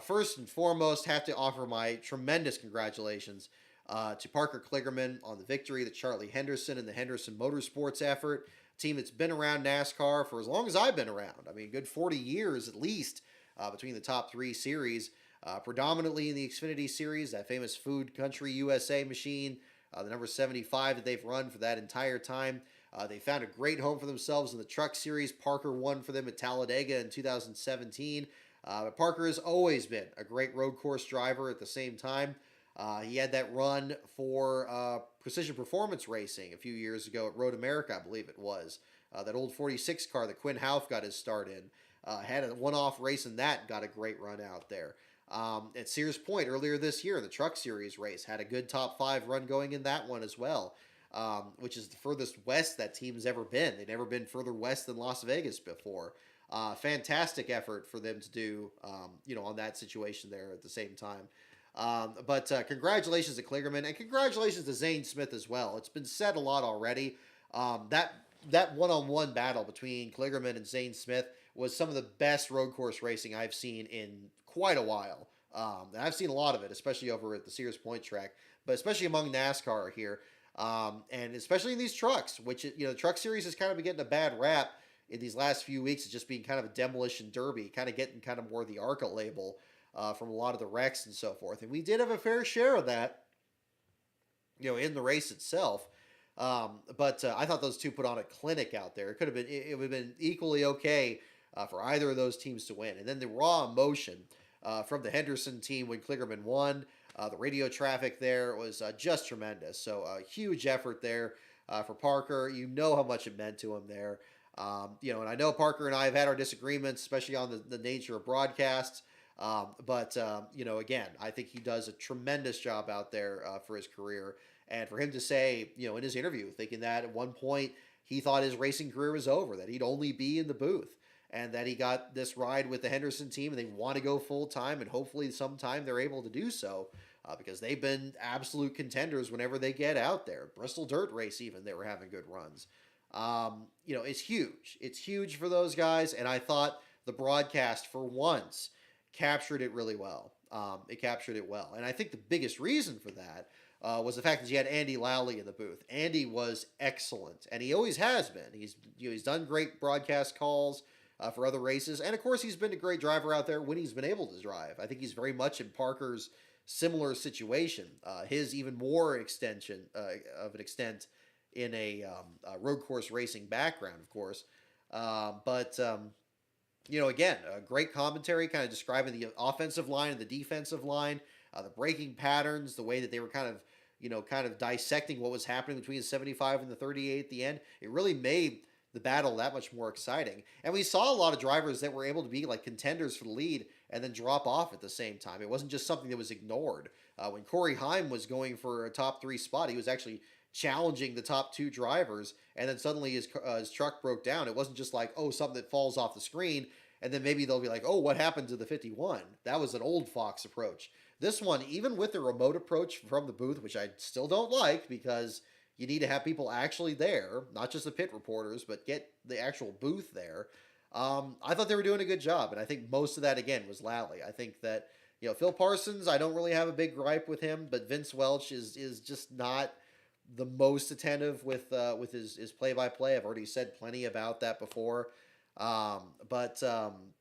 First and foremost, have to offer my tremendous congratulations to Parker Kligerman on the victory, the Charlie Henderson and the Henderson Motorsports effort. Team that's been around NASCAR for as long as I've been around. I mean, good 40 years at least between the top three series, predominantly in the Xfinity series, that famous Food Country USA machine, the number 75 that they've run for that entire time. They found a great home for themselves in the Truck Series. Parker won for them at Talladega in 2017. But Parker has always been a great road course driver at the same time. He had that run for Precision Performance Racing a few years ago at Road America, I believe it was. That old 46 car that Quinn Houff got his start in. Had a one-off race in that, got a great run out there. At Sears Point earlier this year in the Truck Series race, had a good top 5 run going in that one as well, which is the furthest west that team's ever been. They've never been further west than Las Vegas before. Fantastic effort for them to do, on that situation there at the same time. But congratulations to Kligerman, and congratulations to Zane Smith as well. It's been said a lot already. That one-on-one battle between Kligerman and Zane Smith was some of the best road course racing I've seen in quite a while. And I've seen a lot of it, especially over at the Sears Point track, but especially among NASCAR here, and especially in these trucks, which, the Truck Series has kind of been getting a bad rap in these last few weeks. It's just being kind of a demolition derby, kind of getting kind of more the ARCA label. From a lot of the wrecks and so forth. And we did have a fair share of that, in the race itself. But I thought those two put on a clinic out there. It would have been equally okay for either of those teams to win. And then the raw emotion from the Henderson team when Kligerman won. The radio traffic there was just tremendous. So a huge effort there for Parker. You know how much it meant to him there. And I know Parker and I have had our disagreements, especially on the nature of broadcasts. But again, I think he does a tremendous job out there for his career. And for him to say, in his interview, thinking that at one point he thought his racing career was over, that he'd only be in the booth, and that he got this ride with the Henderson team and they want to go full time, and hopefully sometime they're able to do so because they've been absolute contenders whenever they get out there. Bristol Dirt Race, even, they were having good runs. It's huge. It's huge for those guys. And I thought the broadcast, for once, captured it really well. It captured it well. And I think the biggest reason for that was the fact that you had Andy Lally in the booth. Andy was excellent, and he always has been. He's done great broadcast calls for other races, and of course he's been a great driver out there when he's been able to drive. I think he's very much in Parker's similar situation. His even more extension of an extent in a road course racing background, of course. Again, a great commentary kind of describing the offensive line and the defensive line, the braking patterns, the way that they were kind of dissecting what was happening between the 75 and the 38 at the end. It really made the battle that much more exciting. And we saw a lot of drivers that were able to be like contenders for the lead and then drop off at the same time. It wasn't just something that was ignored. When Corey Heim was going for a top 3 spot, he was actually challenging the top 2 drivers, and then suddenly his truck broke down. It wasn't just like, something that falls off the screen, and then maybe they'll be like, what happened to the 51? That was an old Fox approach. This one, even with the remote approach from the booth, which I still don't like because, you need to have people actually there, not just the pit reporters, but get the actual booth there. I thought they were doing a good job, and I think most of that again was Lally. I think that Phil Parsons, I don't really have a big gripe with him, but Vince Welch is just not the most attentive with his play by play. I've already said plenty about that before. But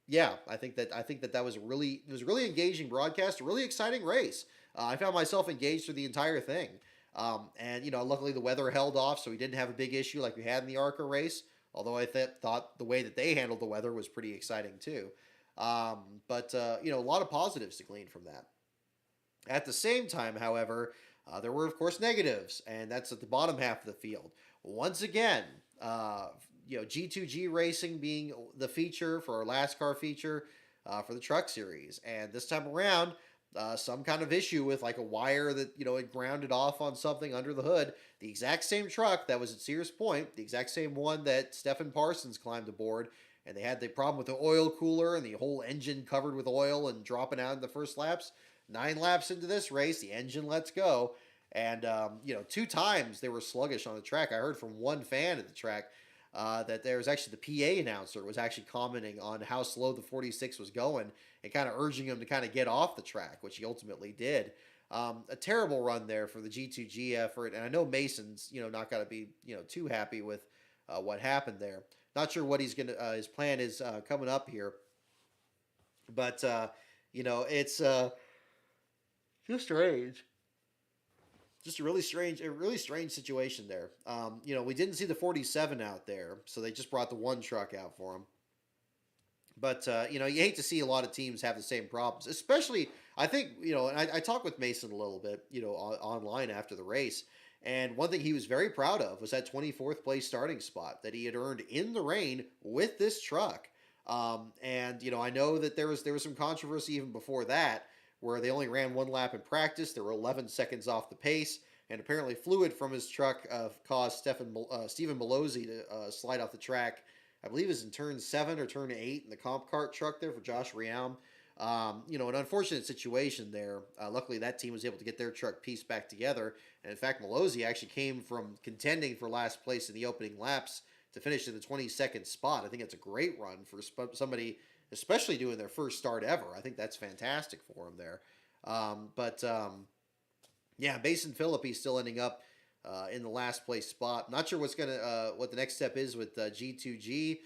yeah, I think that was really engaging broadcast, a really exciting race. I found myself engaged through the entire thing. And luckily the weather held off, so we didn't have a big issue like we had in the ARCA race. Although thought the way that they handled the weather was pretty exciting too. But a lot of positives to glean from that. At the same time, however, there were, of course, negatives, and that's at the bottom half of the field. Once again, G2G Racing being the feature for our last car feature for the Truck Series. And this time around, some kind of issue with like a wire that, had grounded off on something under the hood. The exact same truck that was at Sears Point, the exact same one that Stephen Parsons climbed aboard. And they had the problem with the oil cooler and the whole engine covered with oil and dropping out in the first laps. 9 laps into this race, the engine lets go. And, 2 times they were sluggish on the track. I heard from one fan at the track that there was actually the PA announcer was actually commenting on how slow the 46 was going and kind of urging him to kind of get off the track, which he ultimately did. A terrible run there for the G2G effort. And I know Mason's, not going to be, too happy with what happened there. Not sure what his plan is coming up here. But, it's just strange. Just a really strange situation there. We didn't see the 47 out there, so they just brought the one truck out for him. But you hate to see a lot of teams have the same problems, especially I think And I talked with Mason a little bit, online after the race, and one thing he was very proud of was that 24th place starting spot that he had earned in the rain with this truck. And I know that there was some controversy even before that, where they only ran 1 lap in practice. They were 11 seconds off the pace, and apparently fluid from his truck caused Stephen Malozzi to slide off the track. I believe it was in turn 7 or turn 8 in the comp cart truck there for Josh Riam. An unfortunate situation there. Luckily, that team was able to get their truck pieced back together. And in fact, Malozzi actually came from contending for last place in the opening laps to finish in the 22nd spot. I think it's a great run for somebody, especially doing their first start ever. I think that's fantastic for him there. Yeah, Mason Philippi still ending up in the last place spot. Not sure what the next step is with G2G.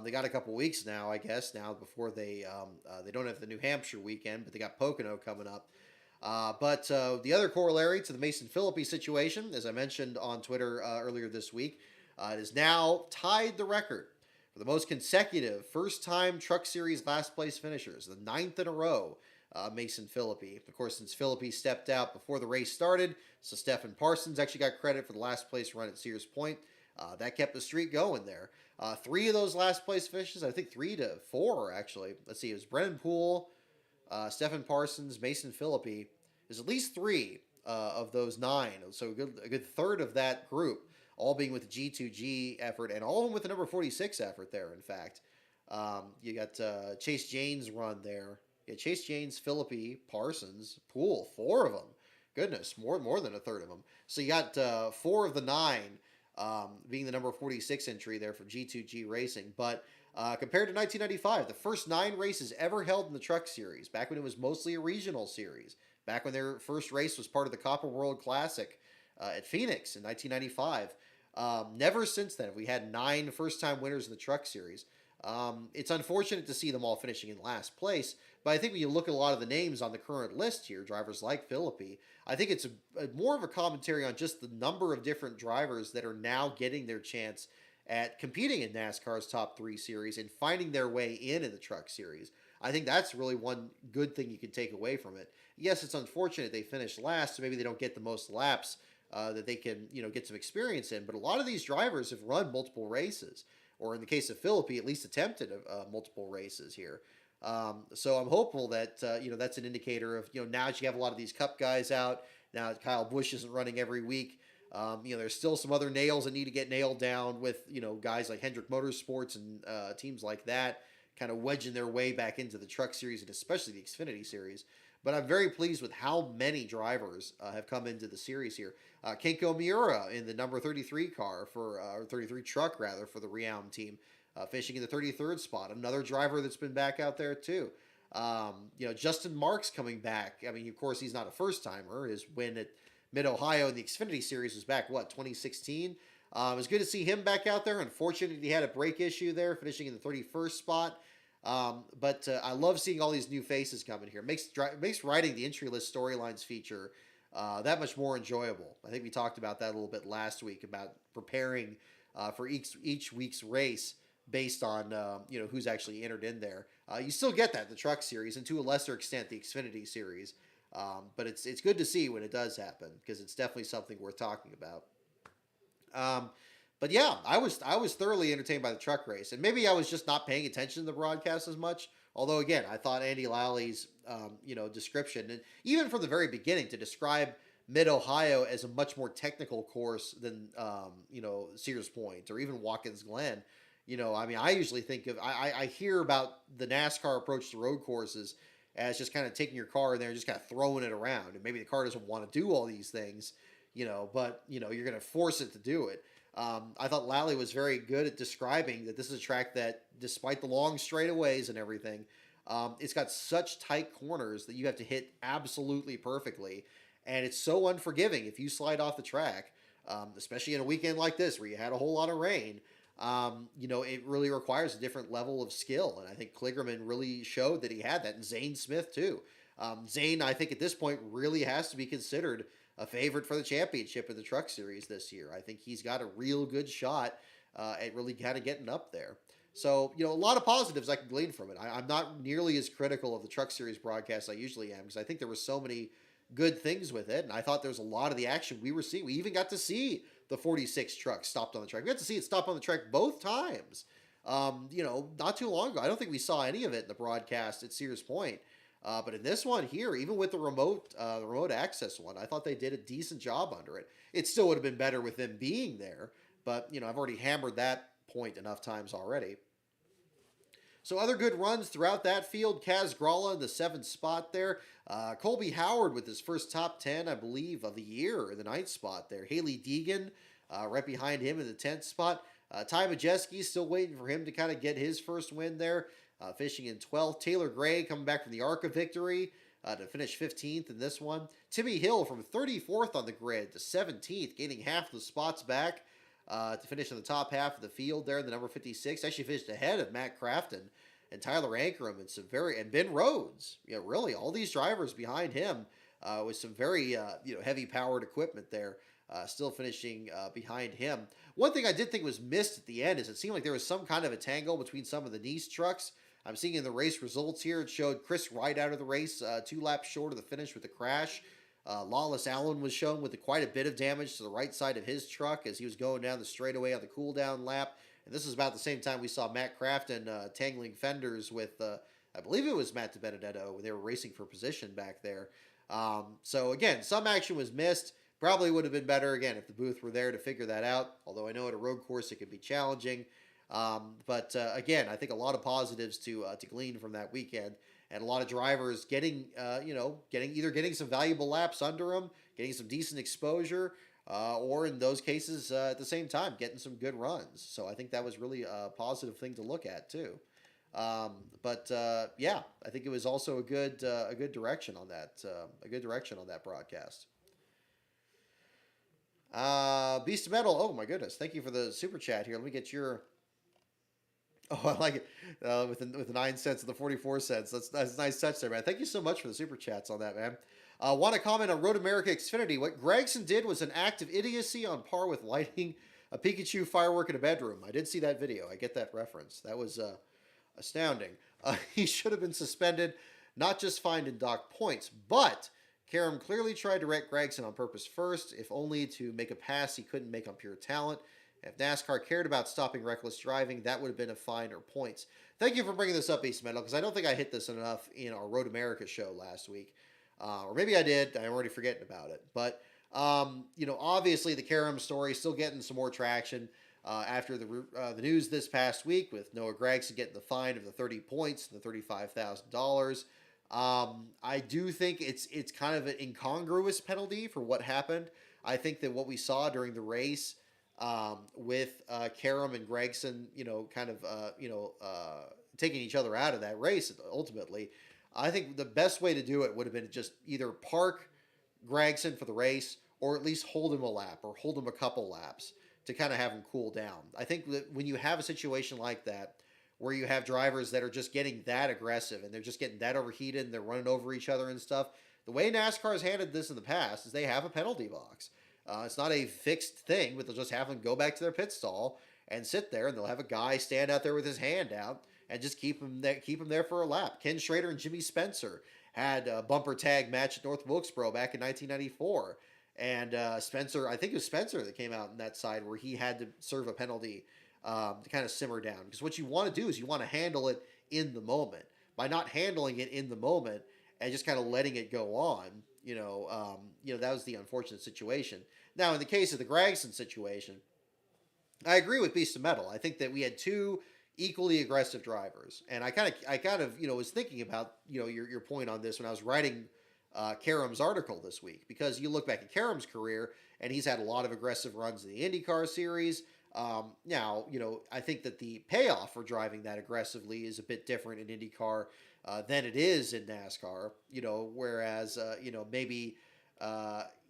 They got a couple weeks now, I guess, now before they don't have the New Hampshire weekend, but they got Pocono coming up. But the other corollary to the Mason Philippi situation, as I mentioned on Twitter earlier this week, it has now tied the record for the most consecutive first-time Truck Series last place finishers, the 9th in a row. Mason Philippi. Of course, since Philippi stepped out before the race started, so Stephen Parsons actually got credit for the last place run at Sears Point. That kept the streak going there. 3 of those last place finishes, I think 3 to 4 actually. Let's see, it was Brennan Poole, Stephen Parsons, Mason Philippi. There's at least 3 of those 9, so a good third of that group, all being with the G2G effort, and all of them with the number 46 effort there, in fact. You got Chase Jane's run there. Yeah, Chase Janes, Philippi, Parsons, Poole, 4 of them. Goodness, more than a third of them. So you got 4 of the 9 being the number 46 entry there for G2G Racing. But compared to 1995, the first 9 races ever held in the Truck Series, back when it was mostly a regional series, back when their first race was part of the Copper World Classic at Phoenix in 1995. Never since then have we had 9 first-time winners in the Truck Series. It's unfortunate to see them all finishing in last place, but I think when you look at a lot of the names on the current list here, drivers like Philippi, I think it's more of a commentary on just the number of different drivers that are now getting their chance at competing in NASCAR's top 3 series and finding their way in the Truck Series. I think that's really one good thing you can take away from it. Yes, it's unfortunate they finished last, so maybe they don't get the most laps that they can, get some experience in, but a lot of these drivers have run multiple races, or in the case of Philippi, at least attempted multiple races here. So I'm hopeful that that's an indicator of now that you have a lot of these Cup guys out. Now that Kyle Busch isn't running every week. There's still some other nails that need to get nailed down with guys like Hendrick Motorsports and teams like that, kind of wedging their way back into the Truck Series and especially the Xfinity Series. but I'm very pleased with how many drivers have come into the series here. Kenko Miura in the number 33 car or 33 truck rather, for the Realm team, finishing in the 33rd spot. Another driver that's been back out there too. Justin Marks coming back. I mean, of course, he's not a first timer. His win at Mid Ohio in the Xfinity Series was back, 2016. It was good to see him back out there. Unfortunately, he had a brake issue there, finishing in the 31st spot. But I love seeing all these new faces coming here. Makes writing the entry list storylines feature that much more enjoyable. I think we talked about that a little bit last week about preparing for each week's race based on who's actually entered in there. You still get that in the Truck Series, and to a lesser extent the Xfinity Series. But it's good to see when it does happen, because it's definitely something worth talking about. But yeah, I was thoroughly entertained by the truck race, and maybe I was just not paying attention to the broadcast as much. Although again, I thought Andy Lally's description, and even from the very beginning, to describe Mid Ohio as a much more technical course than Sears Point or even Watkins Glen. I mean, I usually think of I hear about the NASCAR approach to road courses as just kind of taking your car in there and just kind of throwing it around, and maybe the car doesn't want to do all these things, but you're going to force it to do it. I thought Lally was very good at describing that this is a track that, despite the long straightaways and everything, it's got such tight corners that you have to hit absolutely perfectly, and it's so unforgiving if you slide off the track, especially in a weekend like this where you had a whole lot of rain. It really requires a different level of skill, and I think Kligerman really showed that he had that, and Zane Smith too. Zane, I think at this point, really has to be considered a favorite for the championship in the Truck Series this year. I think he's got a real good shot at really kind of getting up there. So, a lot of positives I can glean from it. I'm not nearly as critical of the Truck Series broadcast I usually am, because I think there were so many good things with it, and I thought there was a lot of the action we were seeing. We even got to see the 46 truck stopped on the track. We got to see it stop on the track both times. Not too long ago. I don't think we saw any of it in the broadcast at Sears Point. But in this one here, even with the remote access one, I thought they did a decent job under it. It still would have been better with them being there, but I've already hammered that point enough times already. So other good runs throughout that field. Kaz Grala in the 7th spot there. Colby Howard with his first top 10, I believe, of the year in the 9th spot there. Haley Deegan right behind him in the 10th spot. Ty Majeski still waiting for him to kind of get his first win there. Finishing in 12th. Taylor Gray coming back from the ARCA victory to finish 15th in this one. Timmy Hill from 34th on the grid to 17th, gaining half the spots back to finish in the top half of the field there in the number 56. Actually finished ahead of Matt Crafton and Tyler Ankrum and Ben Rhodes. Really, all these drivers behind him with some very heavy powered equipment there. Still finishing behind him. One thing I did think was missed at the end is it seemed like there was some kind of a tangle between some of the Nice trucks. I'm seeing in the race results here, it showed Chris Wright out of the race, 2 laps short of the finish with the crash. Lawless Allen was shown with quite a bit of damage to the right side of his truck as he was going down the straightaway on the cool down lap. And this is about the same time we saw Matt Crafton tangling fenders with, I believe it was Matt DiBenedetto, when they were racing for position back there. So again, some action was missed. Probably would have been better, again, if the booth were there to figure that out. Although I know at a road course it could be challenging. But again, I think a lot of positives to glean from that weekend, and a lot of drivers getting some valuable laps under them, getting some decent exposure, or in those cases at the same time getting some good runs. So I think that was really a positive thing to look at too. But I think it was also a good direction on that broadcast. Beast of Metal. Oh my goodness! Thank you for the super chat here. Let me get your. Oh, I like it. With the 9 cents and the 44 cents. That's a nice touch there, man. Thank you so much for the super chats on that, man. Want to comment on Road America Xfinity? What Gragson did was an act of idiocy on par with lighting a Pikachu firework in a bedroom. I did see that video. I get that reference. That was astounding. He should have been suspended, not just fined and docked points, but Karam clearly tried to wreck Gragson on purpose first, if only to make a pass he couldn't make on pure talent. If NASCAR cared about stopping reckless driving, that would have been a fine or points. Thank you for bringing this up, East Metal, because I don't think I hit this enough in our Road America show last week. Or maybe I did. I'm already forgetting about it. But, obviously the Karam story still getting some more traction after the news this past week with Noah Gragson getting the fine of the 30 points and the $35,000. I do think it's kind of an incongruous penalty for what happened. I think that what we saw during the race with Karam and Gregson, kind of taking each other out of that race ultimately. I think the best way to do it would have been to just either park Gregson for the race or at least hold him a lap or hold him a couple laps to kind of have him cool down. I think that when you have a situation like that where you have drivers that are just getting that aggressive and they're just getting that overheated and they're running over each other and stuff, the way NASCAR has handled this in the past is they have a penalty box. It's not a fixed thing, but they'll just have them go back to their pit stall and sit there, and they'll have a guy stand out there with his hand out and just keep him there for a lap. Ken Schrader and Jimmy Spencer had a bumper tag match at North Wilkesboro back in 1994. And Spencer, I think it was Spencer that came out on that side where he had to serve a penalty to kind of simmer down. Because what you want to do is you want to handle it in the moment. By not handling it in the moment and just kind of letting it go on, that was the unfortunate situation. Now, in the case of the Gregson situation, I agree with Beast of Metal. I think that we had two equally aggressive drivers, and I kind of, was thinking about, your point on this when I was writing Karam's article this week, because you look back at Karam's career, and he's had a lot of aggressive runs in the IndyCar series. Now, I think that the payoff for driving that aggressively is a bit different in IndyCar than it is in NASCAR. Whereas, maybe.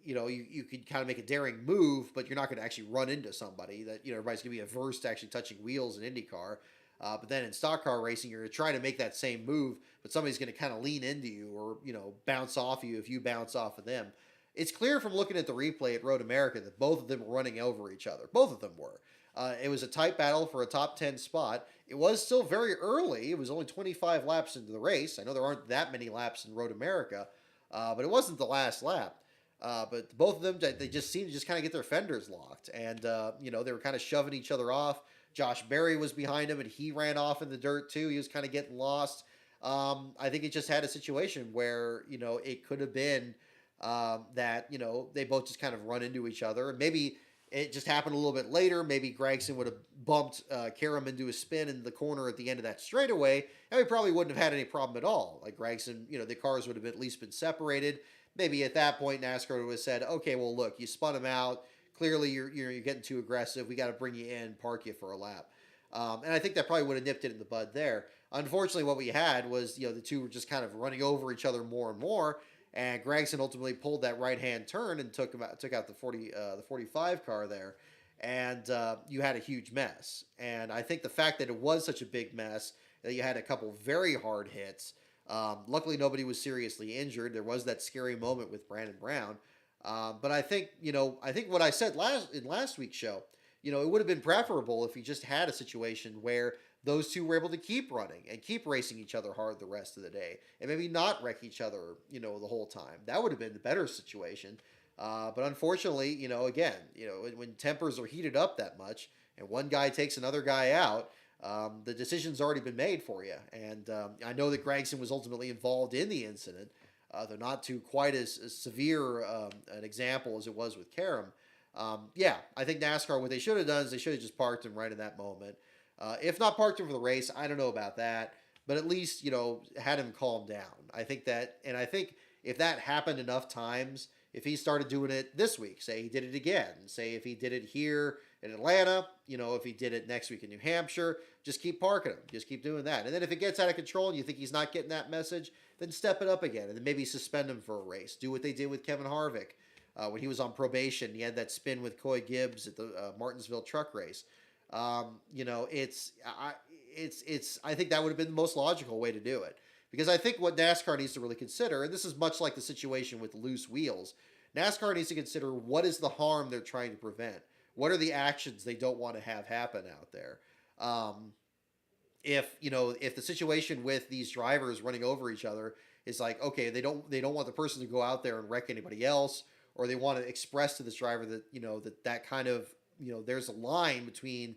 You could kind of make a daring move, but you're not going to actually run into somebody that, everybody's going to be averse to actually touching wheels in IndyCar. But then in stock car racing, you're going to try to make that same move, but somebody's going to kind of lean into you or, bounce off you if you bounce off of them. It's clear from looking at the replay at Road America that both of them were running over each other. Both of them were. It was a tight battle for a top 10 spot. It was still very early. It was only 25 laps into the race. I know there aren't that many laps in Road America, but it wasn't the last lap. But both of them, they just seemed to just kind of get their fenders locked. And, they were kind of shoving each other off. Josh Berry was behind him, and he ran off in the dirt, too. He was kind of getting lost. I think it just had a situation where, it could have been that, they both just kind of run into each other. And maybe it just happened a little bit later. Maybe Gregson would have bumped Karam into a spin in the corner at the end of that straightaway, and we probably wouldn't have had any problem at all. Like Gregson, the cars would have at least been separated. Maybe at that point, NASCAR would have said, okay, well, look, you spun him out. Clearly, you're getting too aggressive. We got to bring you in, park you for a lap. And I think that probably would have nipped it in the bud there. Unfortunately, what we had was, the two were just kind of running over each other more and more. And Gregson ultimately pulled that right-hand turn and took out the 45 car there. And you had a huge mess. And I think the fact that it was such a big mess, that you had a couple very hard hits. Luckily, nobody was seriously injured. There was that scary moment with Brandon Brown. But I think what I said in last week's show, it would have been preferable if you just had a situation where those two were able to keep running and keep racing each other hard the rest of the day and maybe not wreck each other, the whole time. That would have been the better situation. But unfortunately, again, when tempers are heated up that much and one guy takes another guy out, the decision's already been made for you. And I know that Gregson was ultimately involved in the incident. They're not to quite as severe an example as it was with Karam. I think NASCAR, what they should have done is they should have just parked him right in that moment. If not parked him for the race, I don't know about that. But at least, had him calm down. I think if that happened enough times, if he started doing it this week, say he did it again, say if he did it here in Atlanta, if he did it next week in New Hampshire, just keep parking him. Just keep doing that. And then if it gets out of control and you think he's not getting that message, then step it up again and then maybe suspend him for a race. Do what they did with Kevin Harvick when he was on probation. He had that spin with Coy Gibbs at the Martinsville truck race. I think that would have been the most logical way to do it. Because I think what NASCAR needs to really consider, and this is much like the situation with loose wheels, NASCAR needs to consider what is the harm they're trying to prevent. What are the actions they don't want to have happen out there? If the situation with these drivers running over each other is like, okay, they don't want the person to go out there and wreck anybody else, or they want to express to this driver that that kind of, there's a line between,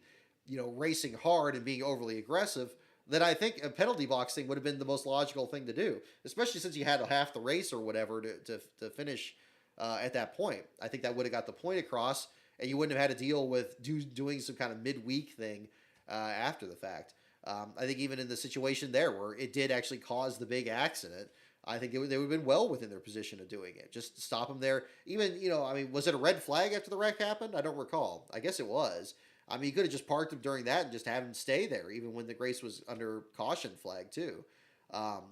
racing hard and being overly aggressive, that I think a penalty box thing would have been the most logical thing to do, especially since you had half the race or whatever to finish at that point. I think that would have got the point across, and you wouldn't have had to deal with doing some kind of midweek thing after the fact. I think even in the situation there where it did actually cause the big accident, I think they would have been well within their position of doing it. Just to stop him there. Even, I mean, was it a red flag after the wreck happened? I don't recall. I guess it was. I mean, you could have just parked him during that and just have him stay there, even when the race was under caution flag, too.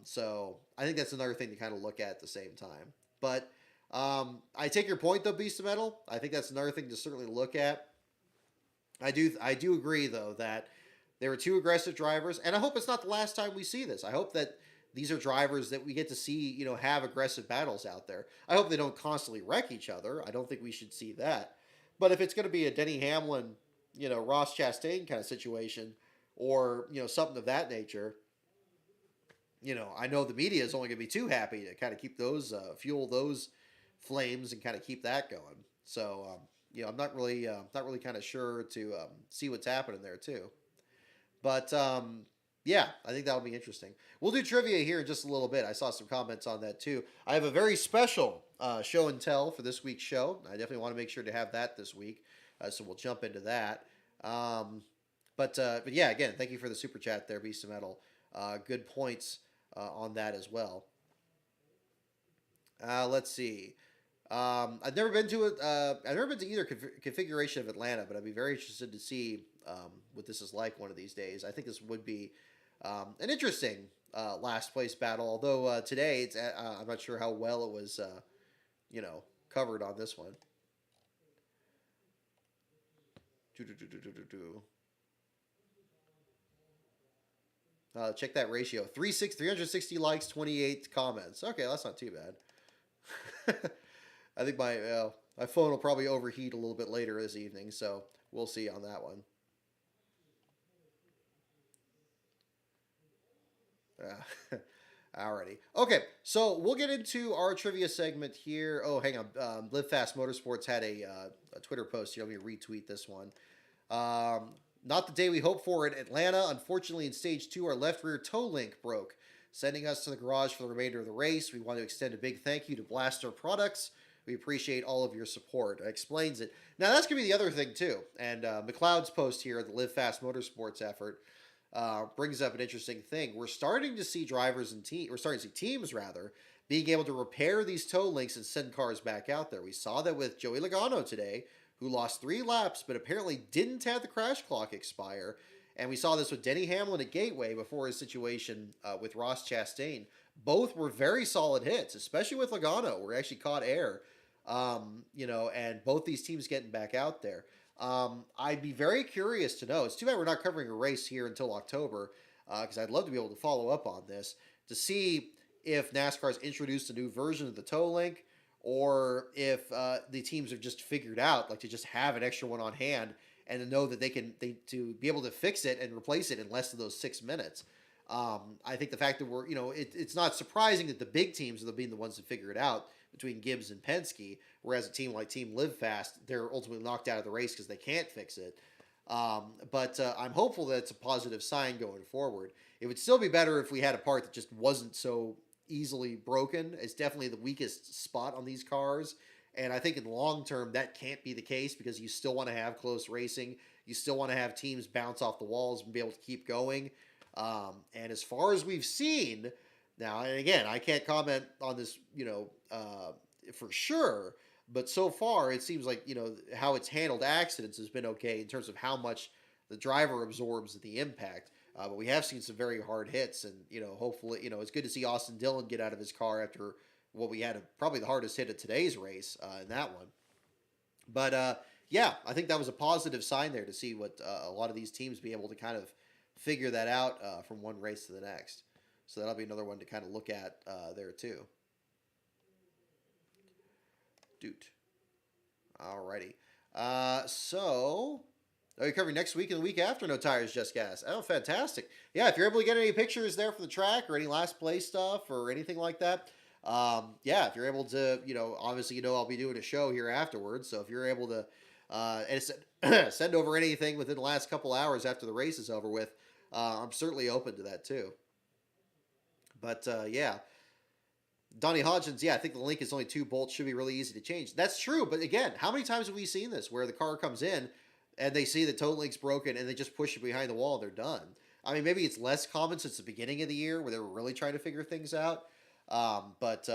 So I think that's another thing to kind of look at the same time. But I take your point, though, Beast of Metal. I think that's another thing to certainly look at. I do agree, though, that there were two aggressive drivers, and I hope it's not the last time we see this. I hope that these are drivers that we get to see, have aggressive battles out there. I hope they don't constantly wreck each other. I don't think we should see that. But if it's going to be a Denny Hamlin, Ross Chastain kind of situation, or, something of that nature, I know the media is only going to be too happy to kind of keep those, fuel those flames and kind of keep that going. So, I'm not really kind of sure to see what's happening there too. But yeah, I think that'll be interesting. We'll do trivia here in just a little bit. I saw some comments on that too. I have a very special show and tell for this week's show. I definitely want to make sure to have that this week, so we'll jump into that. But yeah, again, thank you for the super chat there, Beast of Metal. Good points on that as well. Let's see. I've never been to it. I've never been to either configuration of Atlanta, but I'd be very interested to see what this is like one of these days. I think this would be an interesting last place battle. Although today, I'm not sure how well it was, covered on this one. Check that ratio: 360 likes, 28 comments. Okay, that's not too bad. I think my phone will probably overheat a little bit later this evening, so we'll see on that one. Alrighty. Okay, so we'll get into our trivia segment here. Oh, hang on. Live Fast Motorsports had a Twitter post here. Let me retweet this one. Not the day we hoped for in Atlanta. Unfortunately, in stage 2, our left rear toe link broke, sending us to the garage for the remainder of the race. We want to extend a big thank you to Blaster Products. We appreciate all of your support. It explains it. Now, that's going to be the other thing, too. And McLeod's post here, the Live Fast Motorsports effort, brings up an interesting thing. We're starting to see we're starting to see teams, rather, being able to repair these toe links and send cars back out there. We saw that with Joey Logano today, who lost 3 laps, but apparently didn't have the crash clock expire. And we saw this with Denny Hamlin at Gateway before his situation with Ross Chastain. Both were very solid hits, especially with Logano, where he actually caught air. And both these teams getting back out there. I'd be very curious to know. It's too bad we're not covering a race here until October, because I'd love to be able to follow up on this to see if NASCAR's introduced a new version of the toe link, or if the teams have just figured out, like, to just have an extra one on hand and to know that to be able to fix it and replace it in less than those 6 minutes. I think the fact that it's not surprising that the big teams are being the ones to figure it out between Gibbs and Penske, whereas a team like Team Live Fast, they're ultimately knocked out of the race because they can't fix it. But I'm hopeful that it's a positive sign going forward. It would still be better if we had a part that just wasn't so easily broken. It's definitely the weakest spot on these cars. And I think in the long term, that can't be the case, because you still want to have close racing. You still want to have teams bounce off the walls and be able to keep going. And as far as we've seen, now, and again, I can't comment on this, for sure, but so far it seems like, how it's handled accidents has been okay in terms of how much the driver absorbs the impact. But we have seen some very hard hits, and, hopefully, it's good to see Austin Dillon get out of his car after what we had probably the hardest hit of today's race in that one. But yeah, I think that was a positive sign there to see what a lot of these teams be able to kind of figure that out from one race to the next. So that'll be another one to kind of look at there too. Doot. Alrighty. So are you covering next week and the week after? No Tires, Just Gas. Oh, fantastic. Yeah, if you're able to get any pictures there for the track or any last place stuff or anything like that, yeah, if you're able to, obviously, I'll be doing a show here afterwards. So if you're able to send over anything within the last couple hours after the race is over with, I'm certainly open to that too. But yeah, Donnie Hodgins, yeah, I think the link is only 2 bolts, should be really easy to change. That's true, but again, how many times have we seen this where the car comes in and they see the toe link's broken and they just push it behind the wall and they're done? I mean, maybe it's less common since the beginning of the year where they were really trying to figure things out. But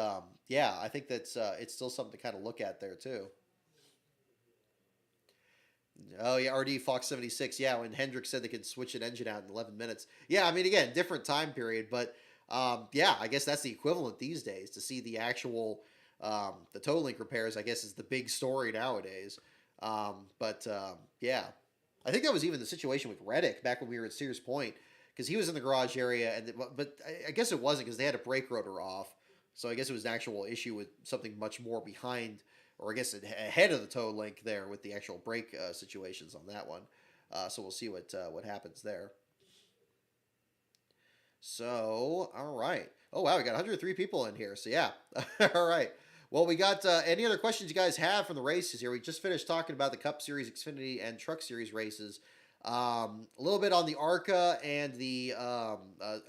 yeah, I think that's it's still something to kind of look at there too. Oh yeah, RD Fox 76. Yeah, when Hendrick said they could switch an engine out in 11 minutes. Yeah, I mean again, different time period, but yeah, I guess that's the equivalent these days to see the actual the toe link repairs. I guess is the big story nowadays. But yeah, I think that was even the situation with Reddick back when we were at Sears Point because he was in the garage area, and but I guess it wasn't because they had a brake rotor off, so I guess it was an actual issue with something much more behind or I guess ahead of the toe link there with the actual brake situations on that one. So we'll see what happens there. So all right. Oh wow, we got 103 people in here. So yeah, all right. Well, we got any other questions you guys have from the races here? We just finished talking about the Cup Series, Xfinity, and Truck Series races. A little bit on the ARCA and the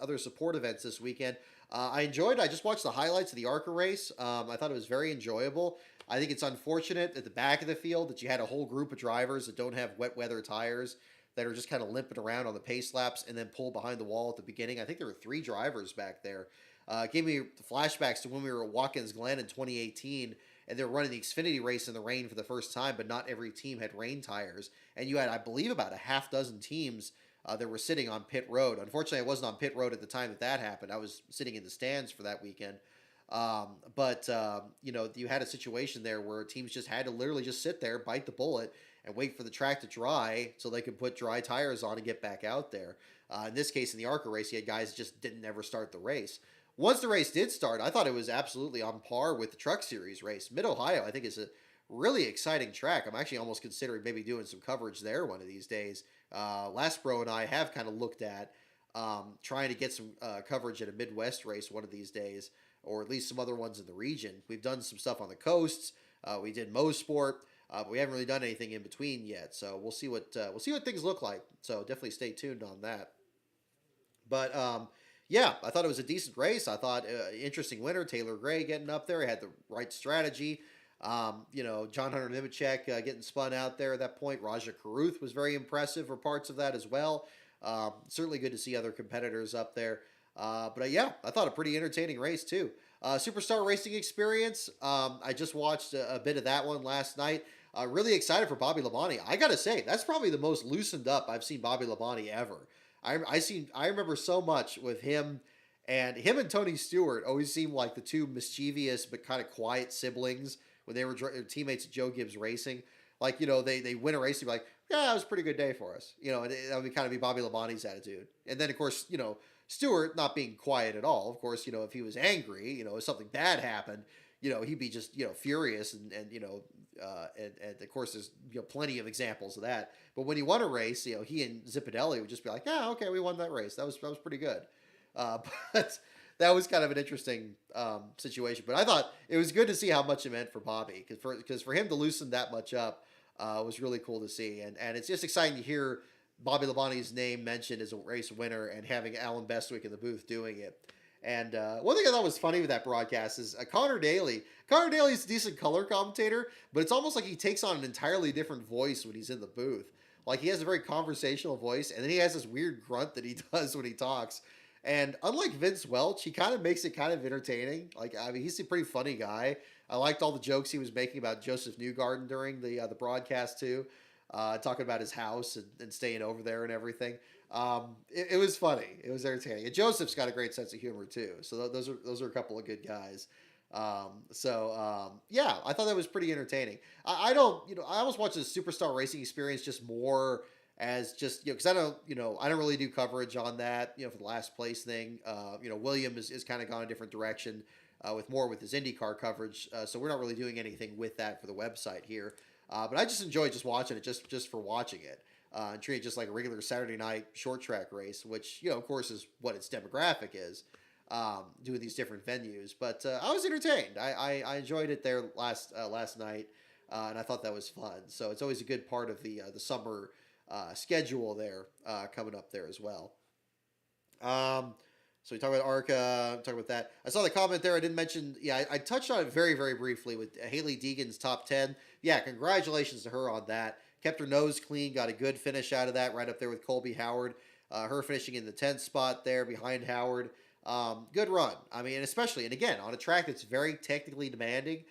other support events this weekend. I enjoyed. I just watched the highlights of the ARCA race. I thought it was very enjoyable. I think it's unfortunate at the back of the field that you had a whole group of drivers that don't have wet weather tires that are just kind of limping around on the pace laps and then pull behind the wall at the beginning. I think there were three drivers back there. It gave me flashbacks to when we were at Watkins Glen in 2018 and they were running the Xfinity race in the rain for the first time, but not every team had rain tires. And you had, I believe, about a half dozen teams that were sitting on pit road. Unfortunately, I wasn't on pit road at the time that happened. I was sitting in the stands for that weekend. But you know, you had a situation there where teams just had to literally just sit there, bite the bullet, and wait for the track to dry so they could put dry tires on and get back out there. In this case, in the ARCA race, you had guys just didn't ever start the race. Once the race did start, I thought it was absolutely on par with the Truck Series race. Mid Ohio, I think, is a really exciting track. I'm actually almost considering maybe doing some coverage there one of these days. Lastbro and I have kind of looked at trying to get some coverage at a Midwest race one of these days, or at least some other ones in the region. We've done some stuff on the coasts. We did Mosport, but we haven't really done anything in between yet. So we'll see what things look like. So definitely stay tuned on that. But yeah, I thought it was a decent race. I thought interesting winner, Taylor Gray getting up there. He had the right strategy. You know, John Hunter Nemechek getting spun out there at that point. Raja Karuth was very impressive for parts of that as well. Certainly good to see other competitors up there. But yeah, I thought a pretty entertaining race too. Superstar Racing Experience. I just watched a bit of that one last night. Really excited for Bobby Labonte. I gotta say, that's probably the most loosened up I've seen Bobby Labonte ever. I remember so much with him and Tony Stewart always seemed like the two mischievous but kind of quiet siblings when they were teammates at Joe Gibbs Racing. Like, you know, they win a race and be like, yeah, it was a pretty good day for us. You know, and that would kind of be Bobby Labonte's attitude. And then, of course, you know, Stewart not being quiet at all. Of course, you know, if he was angry, you know, if something bad happened, you know, he'd be just, you know, furious and you know, and of course, there's, you know, plenty of examples of that. But when he won a race, you know, he and Zipadelli would just be like, yeah, okay, we won that race. That was pretty good. Uh, but that was kind of an interesting situation. But I thought it was good to see how much it meant for Bobby because for him to loosen that much up was really cool to see. And it's just exciting to hear Bobby Labonte's name mentioned as a race winner and having Alan Bestwick in the booth doing it. And one thing I thought was funny with that broadcast is Connor Daly. Connor Daly's a decent color commentator, but it's almost like he takes on an entirely different voice when he's in the booth. Like he has a very conversational voice, and then he has this weird grunt that he does when he talks. And unlike Vince Welch, he kind of makes it kind of entertaining. Like I mean, he's a pretty funny guy. I liked all the jokes he was making about Joseph Newgarden during the broadcast too, talking about his house and staying over there and everything. It was funny. It was entertaining. And Joseph's got a great sense of humor too. So those are a couple of good guys. Yeah, I thought that was pretty entertaining. I don't, you know, I almost watch the Superstar Racing Experience just more as just, you know, because I don't really do coverage on that, you know, for the last place thing. You know, William is kind of gone a different direction with his IndyCar coverage. So we're not really doing anything with that for the website here. But I just enjoy just watching it, just for watching it. And treat it just like a regular Saturday night short track race, which, you know, of course, is what its demographic is, doing these different venues. But I was entertained. I enjoyed it there last night, and I thought that was fun. So it's always a good part of the summer schedule there coming up there as well. So we talked about ARCA, talked about that. I saw the comment there. I didn't mention. Yeah, I touched on it very, very briefly with Haley Deegan's top 10. Yeah, congratulations to her on that. Kept her nose clean, got a good finish out of that, right up there with Colby Howard. Her finishing in the 10th spot there behind Howard. Good run. I mean, especially, and again, on a track that's very technically demanding.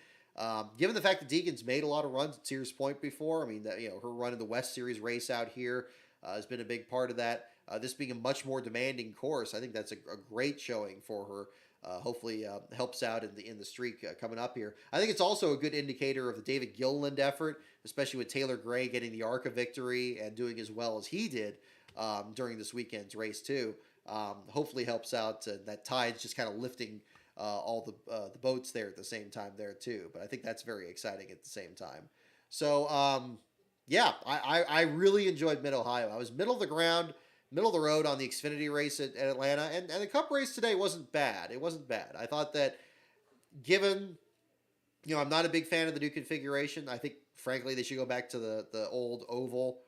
Given the fact that Deegan's made a lot of runs at Sears Point before, I mean, that, her run in the West Series race out here has been a big part of that. This being a much more demanding course, I think that's a great showing for her. Hopefully, helps out in the streak coming up here. I think it's also a good indicator of the David Gilliland effort, especially with Taylor Gray getting the ARCA victory and doing as well as he did during this weekend's race too. Hopefully, helps out. That tide's just kind of lifting all the boats there at the same time there too. But I think that's very exciting at the same time. So yeah, I really enjoyed Mid Ohio. I was middle of the ground, middle of the road on the Xfinity race at Atlanta, and the Cup race today wasn't bad. It wasn't bad. I thought that given I'm not a big fan of the new configuration. I think frankly they should go back to the old oval.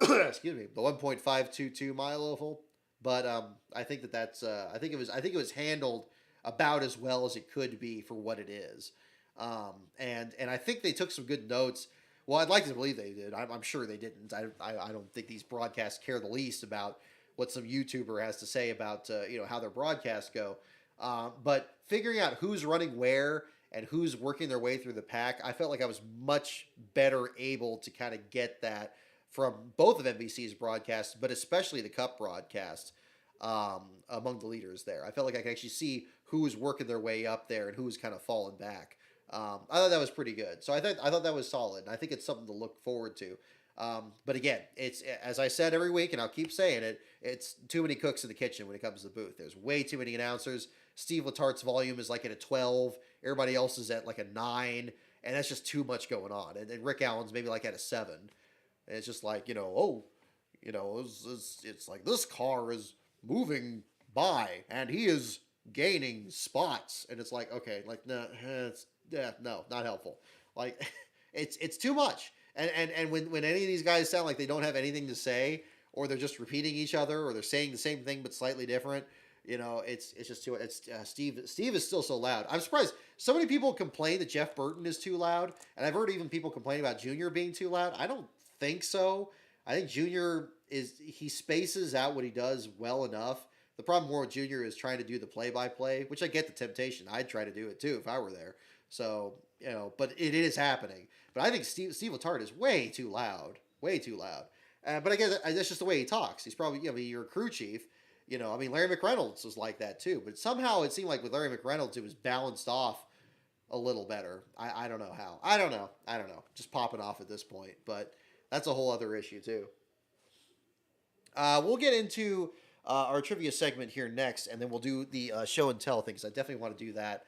Excuse me, the 1.522 mile oval. But I think that's I think it was handled about as well as it could be for what it is. And I think they took some good notes. Well, I'd like to believe they did. I'm sure they didn't. I don't think these broadcasts care the least about what some YouTuber has to say about how their broadcasts go. But figuring out who's running where and who's working their way through the pack, I felt like I was much better able to kind of get that from both of NBC's broadcasts, but especially the Cup broadcast among the leaders there. I felt like I could actually see who was working their way up there and who was kind of falling back. I thought that was pretty good. So I thought that was solid. And I think it's something to look forward to. But again, it's as I said every week, and I'll keep saying it. It's too many cooks in the kitchen when it comes to the booth. There's way too many announcers. Steve Letart's volume is like at a 12. Everybody else is at like a 9, and that's just too much going on. And Rick Allen's maybe like at a 7. And it's just like it's like this car is moving by and he is gaining spots, and it's like okay, like no, no, not helpful. Like it's too much. And when any of these guys sound like they don't have anything to say, or they're just repeating each other, or they're saying the same thing but slightly different, it's just too. It's Steve is still so loud. I'm surprised so many people complain that Jeff Burton is too loud, and I've heard even people complain about Junior being too loud. I don't think so. I think Junior he spaces out what he does well enough. The problem more with Junior is trying to do the play-by-play, which I get the temptation. I'd try to do it too if I were there. So, but it is happening. But I think Steve Letarte is way too loud. Way too loud. But I guess that's just the way he talks. He's probably, you're a crew chief. Larry McReynolds was like that too. But somehow it seemed like with Larry McReynolds, it was balanced off a little better. I don't know how. I don't know. Just popping off at this point. But that's a whole other issue too. We'll get into our trivia segment here next, and then we'll do the show and tell things. I definitely want to do that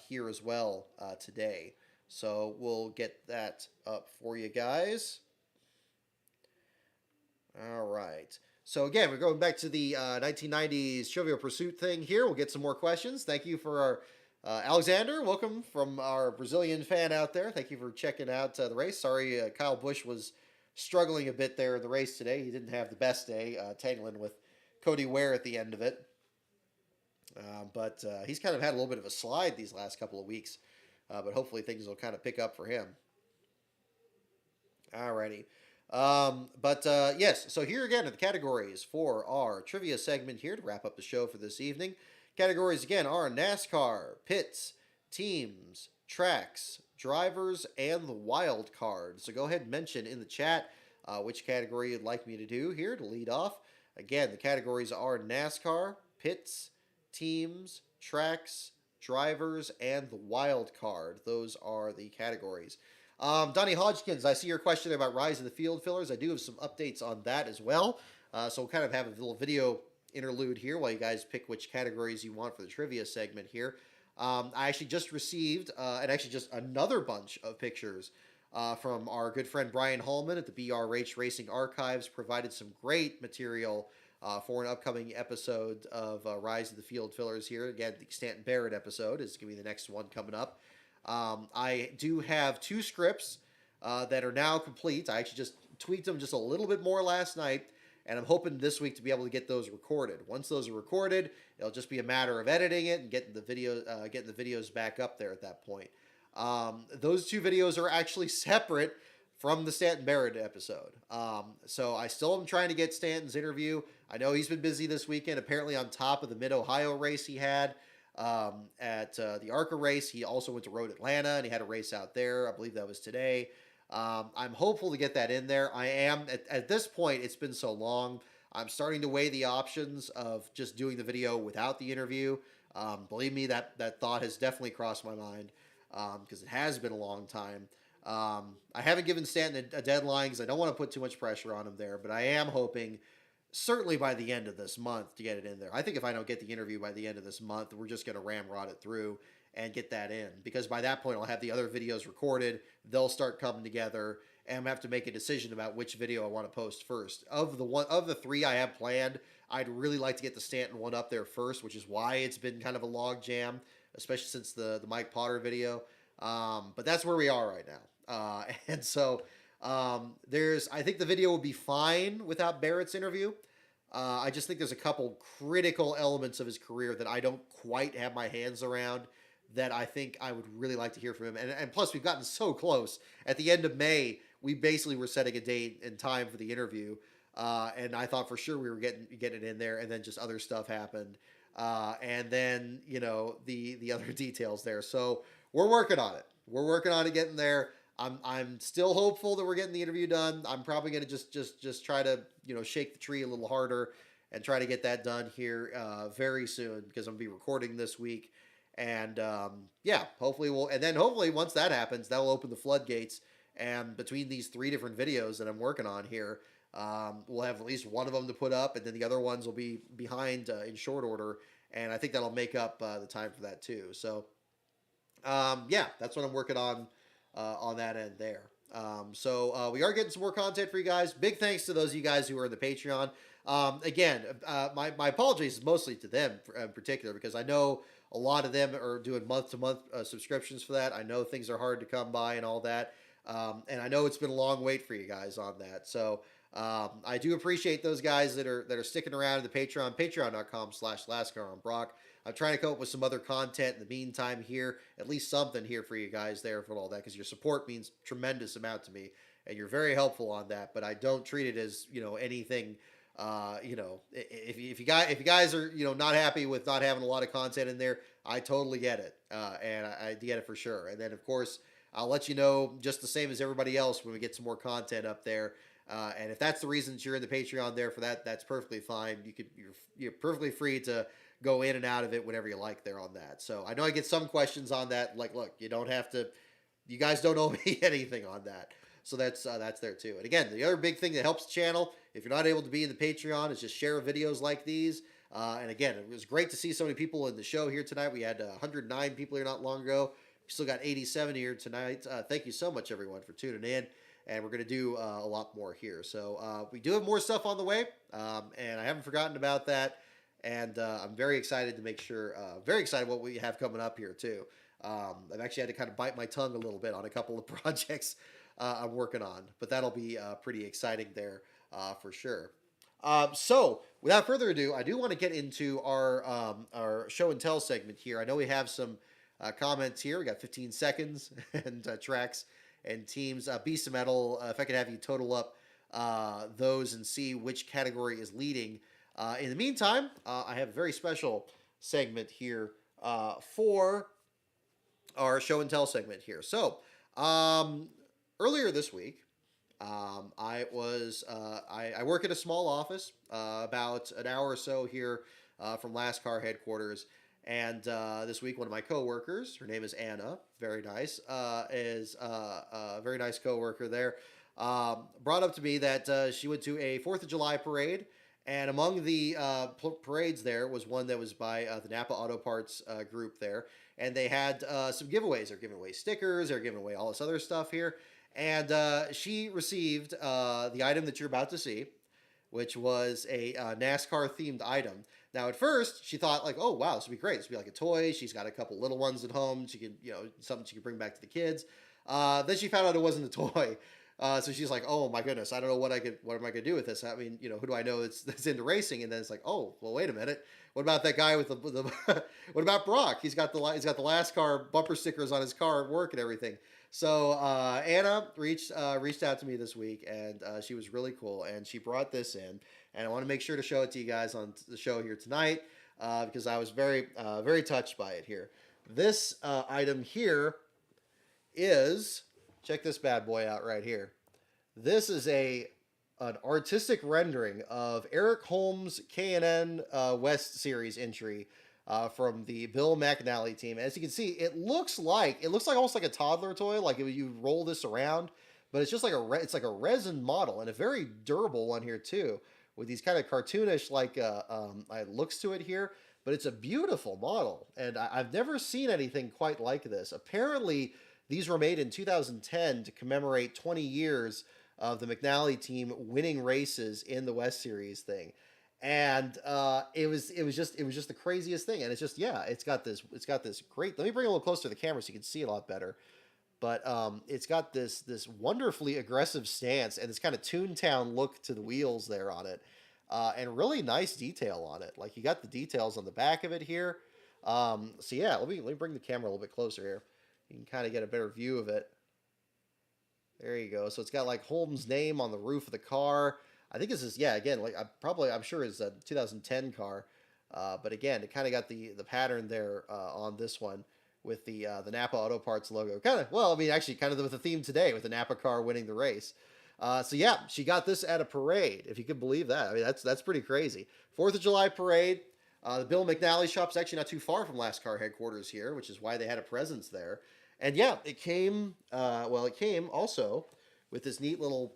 here as well today. So we'll get that up for you guys. All right. So again, we're going back to the 1990s Trivial Pursuit thing here. We'll get some more questions. Thank you for our Alexander. Welcome from our Brazilian fan out there. Thank you for checking out the race. Sorry, Kyle Busch was struggling a bit there in the race today. He didn't have the best day, tangling with Cody Ware at the end of it. But he's kind of had a little bit of a slide these last couple of weeks. But hopefully things will kind of pick up for him. Alrighty. Yes, so here again are the categories for our trivia segment here to wrap up the show for this evening. Categories again are NASCAR, pits, teams, tracks, drivers, and the wild card. So go ahead and mention in the chat which category you'd like me to do here to lead off. Again, the categories are NASCAR, pits, teams, tracks, drivers, and the wild card. Those are the categories. Donnie Hodgkins, I see your question about Rise of the Field Fillers. I do have some updates on that as well. So we'll kind of have a little video interlude here while you guys pick which categories you want for the trivia segment here. I actually just received, and actually just another bunch of pictures from our good friend Brian Hallman at the BRH Racing Archives. Provided some great material for an upcoming episode of Rise of the Field Fillers here. Again, the Stanton Barrett episode is going to be the next one coming up. I do have 2 scripts that are now complete. I actually just tweaked them just a little bit more last night, and I'm hoping this week to be able to get those recorded. Once those are recorded, it'll just be a matter of editing it and getting the videos back up there at that point. Those 2 videos are actually separate from the Stanton Barrett episode. So I still am trying to get Stanton's interview. I know he's been busy this weekend, apparently on top of the Mid-Ohio race he had at the ARCA race. He also went to Road Atlanta, and he had a race out there. I believe that was today. I'm hopeful to get that in there. I am, at this point, it's been so long. I'm starting to weigh the options of just doing the video without the interview. Believe me, that thought has definitely crossed my mind because it has been a long time. I haven't given Stanton a deadline because I don't want to put too much pressure on him there, but I am hoping certainly by the end of this month to get it in there. I think if I don't get the interview by the end of this month, we're just going to ramrod it through and get that in, because by that point I'll have the other videos recorded. They'll start coming together, and I'm gonna have to make a decision about which video I want to post first. Of the three I have planned, I'd really like to get the Stanton one up there first, which is why it's been kind of a log jam, especially since the Mike Potter video. But that's where we are right now. And so I think the video will be fine without Barrett's interview. I just think there's a couple critical elements of his career that I don't quite have my hands around that I think I would really like to hear from him. And plus, we've gotten so close. At the end of May, we basically were setting a date and time for the interview. And I thought for sure we were getting it in there, and then just other stuff happened. And then, the other details there. So we're working on it. We're working on it getting there. I'm still hopeful that we're getting the interview done. I'm probably going to just try to, shake the tree a little harder and try to get that done here very soon, because I'm going to be recording this week. And hopefully hopefully once that happens, that'll open the floodgates. And between these 3 different videos that I'm working on here, we'll have at least one of them to put up, and then the other ones will be behind in short order. And I think that'll make up the time for that too. So that's what I'm working on that end there. So we are getting some more content for you guys. Big thanks to those of you guys who are in the Patreon. Again, my apologies mostly to them in particular, because I know a lot of them are doing month-to-month subscriptions for that. I know things are hard to come by and all that. And I know it's been a long wait for you guys on that. So I do appreciate those guys that are sticking around in the Patreon, patreon.com/LastCarOnBrock. I'm trying to come up with some other content in the meantime here, at least something here for you guys there for all that, because your support means tremendous amount to me, and you're very helpful on that. But I don't treat it as anything. If you guys are not happy with not having a lot of content in there, I totally get it, and I get it for sure. And then of course I'll let you know just the same as everybody else when we get some more content up there. And if that's the reason that you're in the Patreon there for that, that's perfectly fine. You're perfectly free to go in and out of it whenever you like there on that. So I know I get some questions on that, like, look, you guys don't owe me anything on that. So that's there too. And again, the other big thing that helps the channel, if you're not able to be in the Patreon, is just share videos like these. And again, it was great to see so many people in the show here tonight. We had 109 people here not long ago. We still got 87 here tonight. Thank you so much, everyone, for tuning in. And we're going to do a lot more here. So we do have more stuff on the way, and I haven't forgotten about that. And I'm very excited to make sure, very excited what we have coming up here too. I've actually had to kind of bite my tongue a little bit on a couple of projects I'm working on, but that'll be pretty exciting there for sure. So without further ado, I do want to get into our show and tell segment here. I know we have some comments here. We got 15 seconds and tracks and teams. Beast of Metal, if I could have you total up those and see which category is leading. In the meantime, I have a very special segment here for our show and tell segment here. So earlier this week, I work at a small office about an hour or so here from Last Car headquarters. And this week, one of my coworkers, her name is Anna, very nice, is a very nice coworker there, brought up to me that she went to a 4th of July parade. And among the parades there was one that was by the Napa Auto Parts group there. And they had some giveaways. They're giving away stickers. They're giving away all this other stuff here. And she received the item that you're about to see, which was a NASCAR-themed item. Now, at first, she thought, like, oh, wow, this would be great. This would be like a toy. She's got a couple little ones at home. She could, something she could bring back to the kids. Then she found out it wasn't a toy. So she's like, oh, my goodness, I don't know what am I going to do with this? I mean, who do I know that's into racing? And then it's like, oh, well, wait a minute. What about that guy with the what about Brock? He's got the Last Car bumper stickers on his car at work and everything. So Anna reached out to me this week, and she was really cool, and she brought this in, and I want to make sure to show it to you guys on the show here tonight because I was very touched by it here. This item here is, check this bad boy out right here. This is an artistic rendering of Eric Holmes' K&N West Series entry from the Bill McAnally team. As you can see, it looks like almost like a toddler toy, like if you roll this around, but it's just like it's like a resin model and a very durable one here too, with these kind of cartoonish looks to it here. But it's a beautiful model, and I've never seen anything quite like this. Apparently, these were made in 2010 to commemorate 20 years of the McNally team winning races in the West Series thing, and it was just the craziest thing. And it's just, yeah, it's got this great. Let me bring it a little closer to the camera so you can see it a lot better. But it's got this wonderfully aggressive stance and this kind of Toontown look to the wheels there on it, and really nice detail on it. Like, you got the details on the back of it here. So yeah, let me bring the camera a little bit closer here. You can kind of get a better view of it. There you go. So it's got like Holmes' name on the roof of the car. I think this is, yeah, again, like I'm sure it's a 2010 car. But again, it kind of got the pattern there on this one with the Napa Auto Parts logo. Kind of, well, I mean, actually, kind of with the theme today with the Napa car winning the race. So yeah, she got this at a parade, if you could believe that. I mean, that's pretty crazy. 4th of July parade. The Bill McNally shop's actually not too far from Last Car headquarters here, which is why they had a presence there. And yeah, it came. It came also with this neat little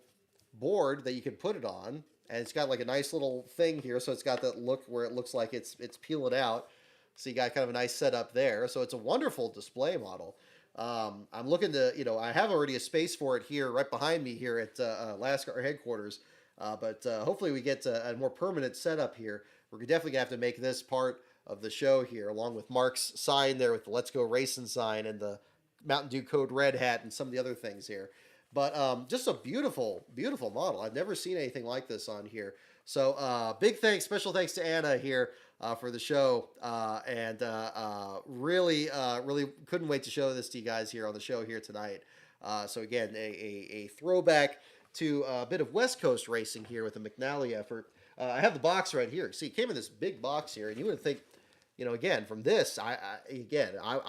board that you can put it on, and it's got like a nice little thing here. So it's got that look where it looks like it's peeling out. So you got kind of a nice setup there. So it's a wonderful display model. I'm looking to, I have already a space for it here right behind me here at Last Car headquarters. But hopefully we get a more permanent setup here. We're definitely gonna have to make this part of the show here, along with Mark's sign there with the "Let's Go Racing" sign and the Mountain Dew Code Red hat and some of the other things here. But just a beautiful, beautiful model. I've never seen anything like this on here. So big thanks, special thanks to Anna here for the show. And really couldn't wait to show this to you guys here on the show here tonight. So again, a throwback to a bit of West Coast racing here with the McNally effort. I have the box right here. See, it came in this big box here, and you would think, again, from this, I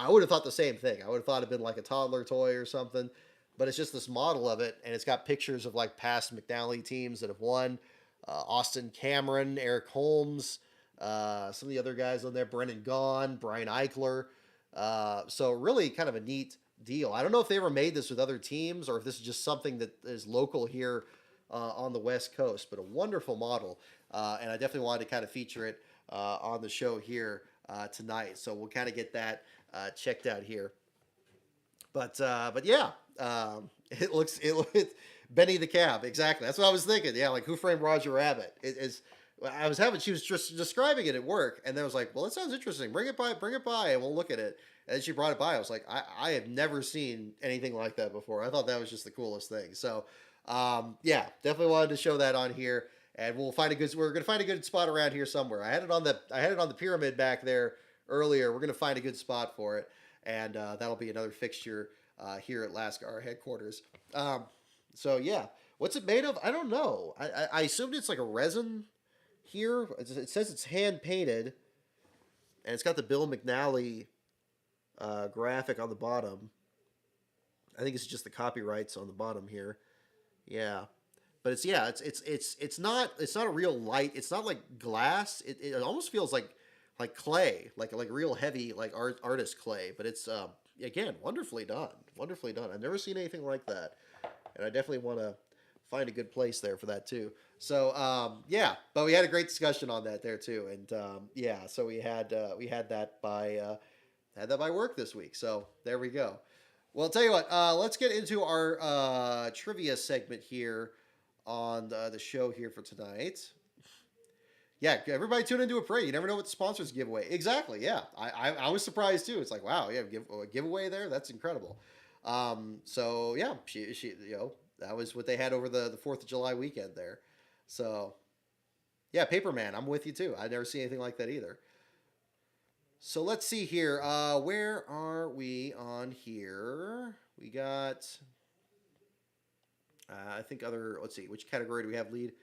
would have thought the same thing. I would have thought it'd been like a toddler toy or something, but it's just this model of it, and it's got pictures of like past McNally teams that have won. Austin Cameron, Eric Holmes, some of the other guys on there, Brennan Gaughan, Brian Eichler. So really kind of a neat deal. I don't know if they ever made this with other teams or if this is just something that is local here on the West Coast, but a wonderful model. And I definitely wanted to kind of feature it on the show here tonight. So we'll kind of get that checked out here. But yeah, it's Benny the Cab. Exactly. That's what I was thinking. Yeah. Like Who Framed Roger Rabbit. She was just describing it at work. And then I was like, well, that sounds interesting. Bring it by and we'll look at it. And she brought it by. I was like, I have never seen anything like that before. I thought that was just the coolest thing. So, yeah, definitely wanted to show that on here, and we're gonna find a good spot around here somewhere. I had it on the pyramid back there earlier. We're gonna find a good spot for it, and that'll be another fixture here at Last Car headquarters. So yeah, what's it made of? I don't know. I assumed it's like a resin here. It says it's hand painted, and it's got the Bill McNally graphic on the bottom. I think it's just the copyrights on the bottom here. Yeah, but it's not a real light. It's not like glass. It almost feels like clay, like real heavy like artist clay. But it's again wonderfully done, wonderfully done. I've never seen anything like that, and I definitely want to find a good place there for that too. So yeah, but we had a great discussion on that there too, and yeah, so we had that by work this week. So there we go. Well, I'll tell you what, let's get into our trivia segment here on the show here for tonight. Yeah, everybody tune into a parade. You never know what the sponsors give away. Exactly, yeah. I was surprised too. It's like, wow, yeah, a giveaway there? That's incredible. So, yeah, she that was what they had over the 4th of July weekend there. So, yeah, Paperman, I'm with you too. I've never seen anything like that either. So let's see here. Where are we on here? We got, I think other, let's see, which category do we have lead?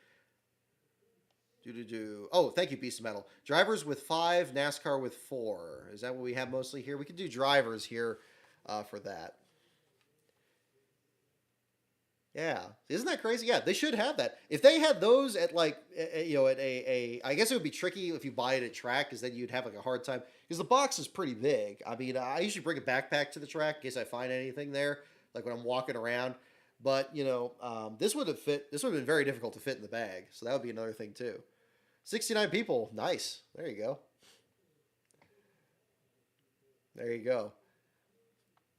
Oh, thank you, Beast of Metal. Drivers with 5, NASCAR with 4. Is that what we have mostly here? We could do drivers here for that. Yeah, isn't that crazy? Yeah, they should have that. If they had those at like at I guess it would be tricky if you buy it at track because then you'd have like a hard time because the box is pretty big. I mean, I usually bring a backpack to the track in case I find anything there, like when I'm walking around. But this would have fit. This would have been very difficult to fit in the bag, so that would be another thing too. 69 people, nice. There you go. There you go.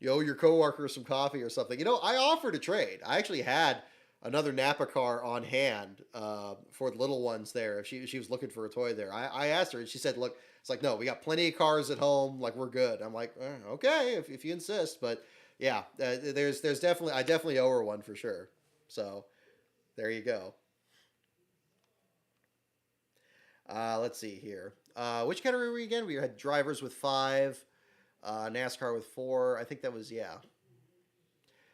You owe your coworker some coffee or something. I offered a trade. I actually had another Napa car on hand for the little ones there. If she was looking for a toy there, I asked her and she said, "Look, it's like no, we got plenty of cars at home. Like we're good." I'm like, okay, if you insist. But yeah, there's definitely I definitely owe her one for sure. So there you go. Let's see here. Which category were we again? We had drivers with 5, NASCAR with 4. I think that was yeah.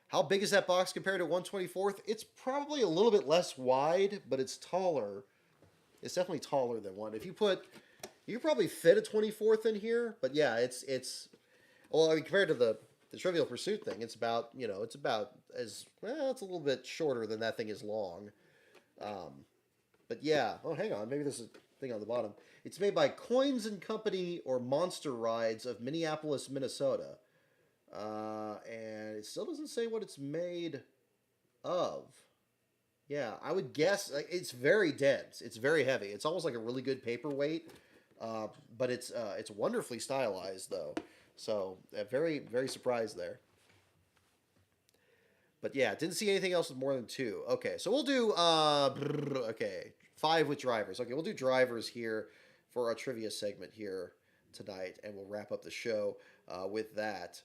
How big is that box compared to 124th? It's probably a little bit less wide, but it's taller. It's definitely taller than one. If you put, you could probably fit a 24th in here, but yeah, it's well, I mean, compared to the Trivial Pursuit thing, it's about it's about as well. It's a little bit shorter than that thing is long. But yeah. Oh, hang on. Maybe there's a thing on the bottom. It's made by Coins and Company or Monster Rides of Minneapolis, Minnesota. And it still doesn't say what it's made of. Yeah, I would guess it's very dense. It's very heavy. It's almost like a really good paperweight, but it's wonderfully stylized though. So very very surprised there. But yeah, didn't see anything else with more than 2. Okay, so we'll do okay 5 with drivers. Okay, we'll do drivers here for our trivia segment here tonight, and we'll wrap up the show with that.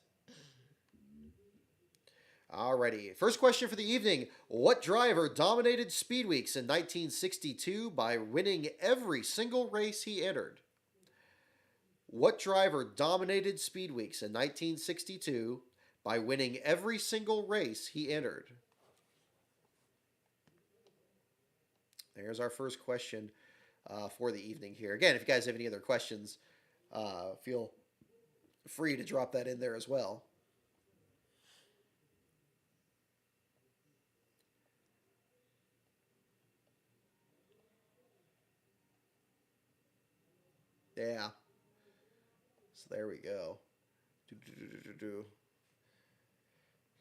Alrighty, first question for the evening. What driver dominated Speed Weeks in 1962 by winning every single race he entered? What driver dominated Speed Weeks in 1962 by winning every single race he entered? There's our first question for the evening here. Again, if you guys have any other questions, feel free to drop that in there as well. Yeah. So there we go.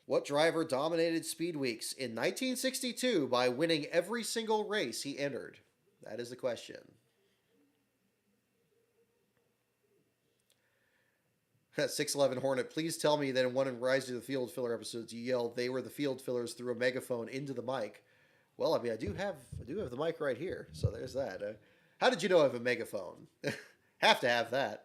What driver dominated Speed Weeks in 1962 by winning every single race he entered? That is the question. 611 Hornet, please tell me that in one of Rise to the Field Filler episodes you yelled they were the field fillers through a megaphone into the mic. Well, I mean, I do have the mic right here, so there's that. How did you know I have a megaphone? Have to have that.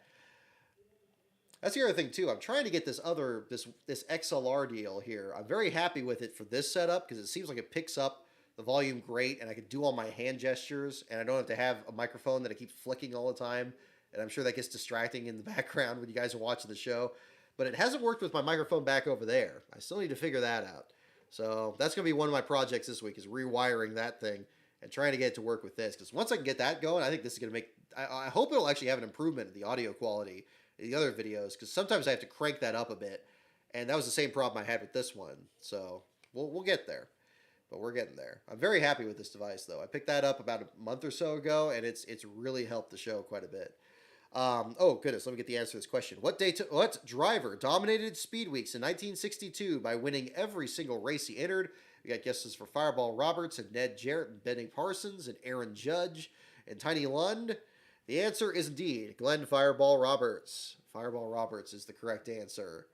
That's the other thing too. I'm trying to get this XLR deal here. I'm very happy with it for this setup because it seems like it picks up the volume great, and I can do all my hand gestures, and I don't have to have a microphone that I keep flicking all the time. And I'm sure that gets distracting in the background when you guys are watching the show. But it hasn't worked with my microphone back over there. I still need to figure that out. So that's going to be one of my projects this week is rewiring that thing and trying to get it to work with this. Because once I can get that going, I think this is going to make... I hope it'll actually have an improvement in the audio quality in the other videos. Because sometimes I have to crank that up a bit. And that was the same problem I had with this one. So we'll get there. But we're getting there. I'm very happy with this device, though. I picked that up about a month or so ago, and it's really helped the show quite a bit. Oh goodness, let me get the answer to this question. What driver dominated Speed Weeks in 1962 by winning every single race he entered? We got guesses for Fireball Roberts and Ned Jarrett and Benny Parsons and Aaron Judge and Tiny Lund. The answer is indeed Glenn Fireball Roberts. Fireball Roberts is the correct answer.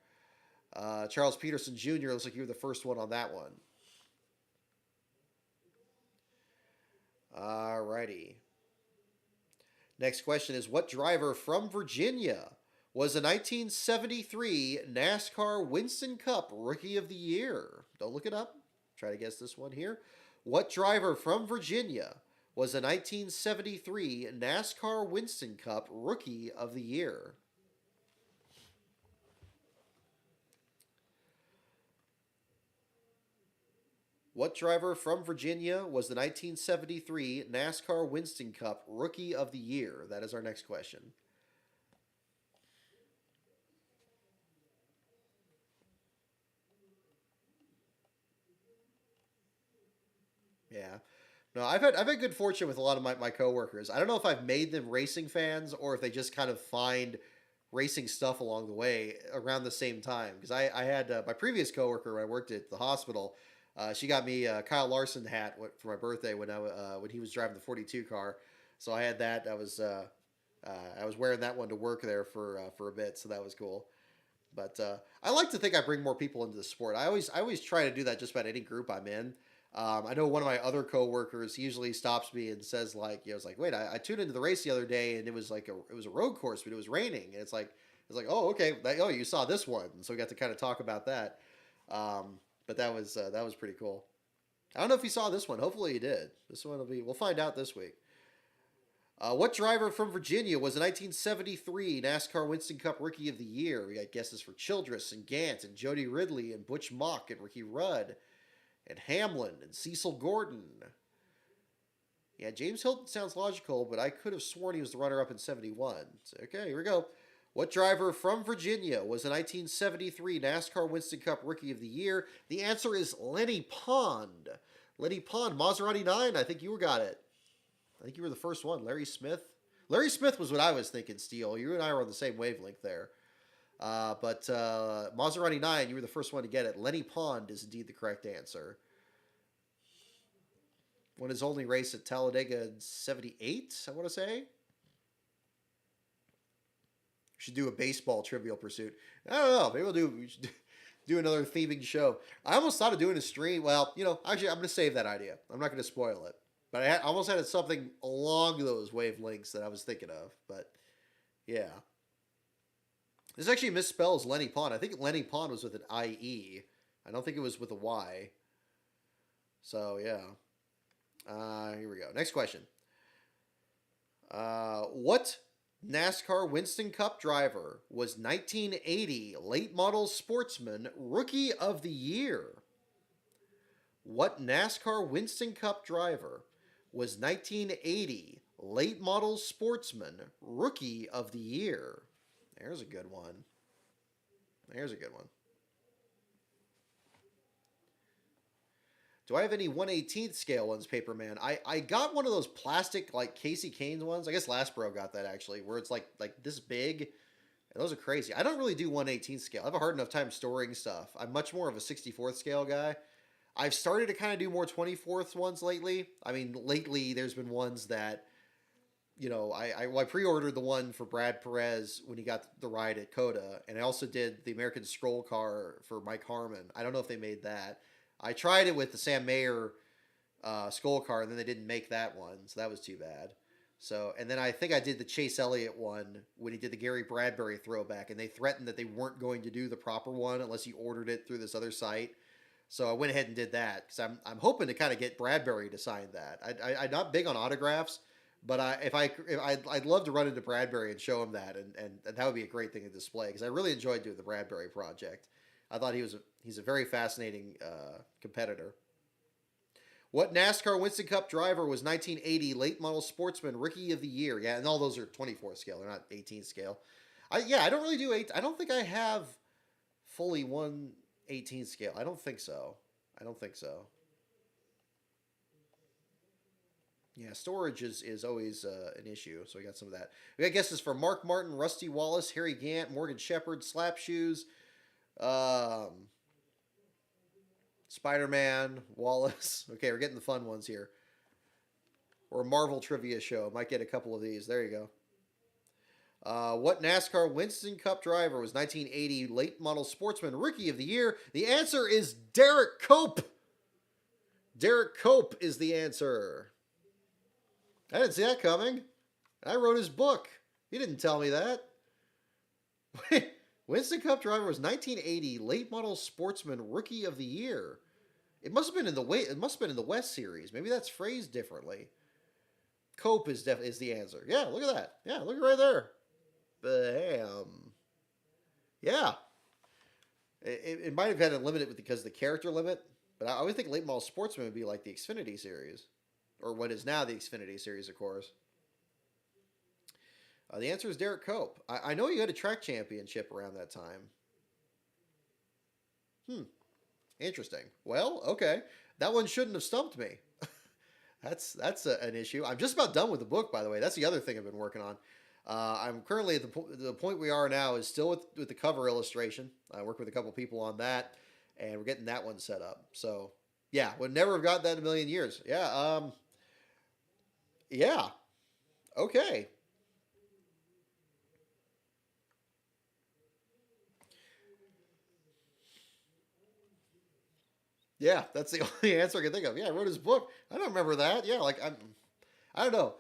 Charles Peterson Jr. looks like you were the first one on that one. Alrighty. Next question is, what driver from Virginia was a 1973 NASCAR Winston Cup Rookie of the Year? Don't look it up. Try to guess this one here. What driver from Virginia was a 1973 NASCAR Winston Cup Rookie of the Year? What driver from Virginia was the 1973 NASCAR Winston Cup Rookie of the Year? That is our next question. Yeah. No, I've had good fortune with a lot of my coworkers. I don't know if I've made them racing fans or if they just kind of find racing stuff along the way around the same time. Because I had my previous coworker when I worked at the hospital. She got me a Kyle Larson hat for my birthday when he was driving the 42 car. So I had that. I was wearing that one to work there for a bit. So that was cool. But I like to think I bring more people into the sport. I always try to do that just about any group I'm in. I know one of my other coworkers usually stops me and says like, it's like, wait, I tuned into the race the other day and it was like it was a road course, but it was raining, and it's like, oh, okay, oh, you saw this one, and so we got to kind of talk about that. But that was pretty cool. I don't know if he saw this one. Hopefully he did. This one we'll find out this week. What driver from Virginia was the 1973 NASCAR Winston Cup Rookie of the Year? We got guesses for Childress and Gant and Jody Ridley and Butch Mock and Ricky Rudd and Hamlin and Cecil Gordon. Yeah, James Hilton sounds logical, but I could have sworn he was the runner-up in 71. So, okay, here we go. What driver from Virginia was the 1973 NASCAR Winston Cup Rookie of the Year? The answer is Lenny Pond. Lenny Pond, Maserati 9. I think you got it. I think you were the first one. Larry Smith. Larry Smith was what I was thinking, Steele. You and I were on the same wavelength there. But Maserati 9, you were the first one to get it. Lenny Pond is indeed the correct answer. Won his only race at Talladega in 78, I want to say. We should do a baseball trivial pursuit. I don't know. Maybe we should do another theming show. I almost thought of doing a stream. Well, actually, I'm going to save that idea. I'm not going to spoil it. But I almost had something along those wavelengths that I was thinking of. But, yeah. This actually misspells Lenny Pond. I think Lenny Pond was with an IE. I don't think it was with a Y. So, yeah. Here we go. Next question. What NASCAR Winston Cup driver was 1980 Late Model Sportsman Rookie of the Year? What NASCAR Winston Cup driver was 1980 Late Model Sportsman Rookie of the Year? There's a good one. There's a good one. Do I have any 1/18th scale ones, Paperman? I got one of those plastic, like, Casey Canes ones. I guess Lastbro got that, actually, where it's, like this big. And those are crazy. I don't really do 1/18th scale. I have a hard enough time storing stuff. I'm much more of a 64th scale guy. I've started to kind of do more 24th ones lately. I mean, lately there's been ones that, I pre-ordered the one for Brad Perez when he got the ride at Coda, and I also did the American Scroll car for Mike Harmon. I don't know if they made that. I tried it with the Sam Mayer Skull car, and then they didn't make that one, so that was too bad. So, and then I think I did the Chase Elliott one when he did the Gary Bradbury throwback, and they threatened that they weren't going to do the proper one unless you ordered it through this other site. So I went ahead and did that because I'm hoping to kind of get Bradbury to sign that. I'm not big on autographs, but I'd love to run into Bradbury and show him that, and that would be a great thing to display because I really enjoyed doing the Bradbury project. I thought he's a very fascinating competitor. What NASCAR Winston Cup driver was 1980 Late Model Sportsman Rookie of the Year? Yeah, and all those are 24 scale. They're not 18 scale. I don't really do 8. I don't think I have fully 1/18 scale. I don't think so. Yeah, storage is always an issue, so we got some of that. We got guesses for Mark Martin, Rusty Wallace, Harry Gant, Morgan Shepherd, Slapshoes, Spider-Man, Wallace. Okay, we're getting the fun ones here. Or a Marvel trivia show. Might get a couple of these. There you go. What NASCAR Winston Cup driver was 1980 Late Model Sportsman Rookie of the Year? The answer is Derek Cope. Derek Cope is the answer. I didn't see that coming. I wrote his book. He didn't tell me that. Winston Cup driver was 1980 Late Model Sportsman Rookie of the Year. It must have been in the West Series. Maybe that's phrased differently. Cope is the answer. Yeah, look at that. Yeah, look right there. Bam. Yeah. It might have had a limit because of the character limit, But I would think Late Model Sportsman would be like the Xfinity series, or what is now the Xfinity series, of course. The answer is Derek Cope. I know you had a track championship around that time. Hmm. Interesting. Well, okay. That one shouldn't have stumped me. An issue. I'm just about done with the book, by the way. That's the other thing I've been working on. I'm currently at the point we are now is still with the cover illustration. I work with a couple people on that, and we're getting that one set up. So yeah, would never have got that in a million years. Yeah. Yeah. Okay. Yeah, that's the only answer I can think of. Yeah, I wrote his book. I don't remember that. Yeah, like I don't know.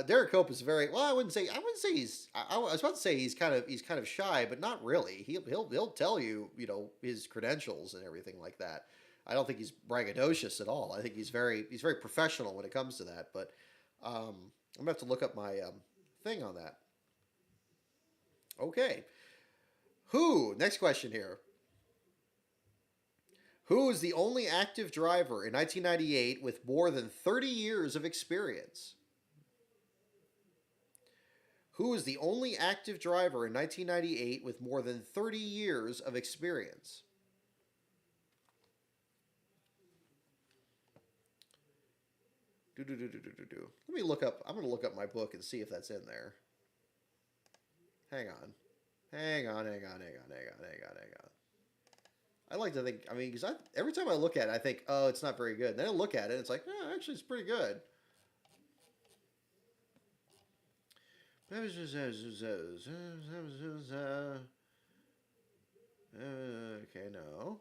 Derek Cope is very well. I wouldn't say he's. I was about to say he's kind of shy, but not really. He'll tell you, his credentials and everything like that. I don't think he's braggadocious at all. I think he's very professional when it comes to that. But I'm gonna have to look up my thing on that. Okay, who? Next question here. Who is the only active driver in 1998 with more than 30 years of experience? Who is the only active driver in 1998 with more than 30 years of experience? Do do do do do do do. Let me look up. I'm going to look up my book and see if that's in there. Hang on. Hang on. Hang on. Hang on. Hang on. Hang on. Hang on. I like to think. I mean, because every time I look at it, I think, oh, it's not very good. And then I look at it, and it's like, oh, actually, it's pretty good. Okay, no.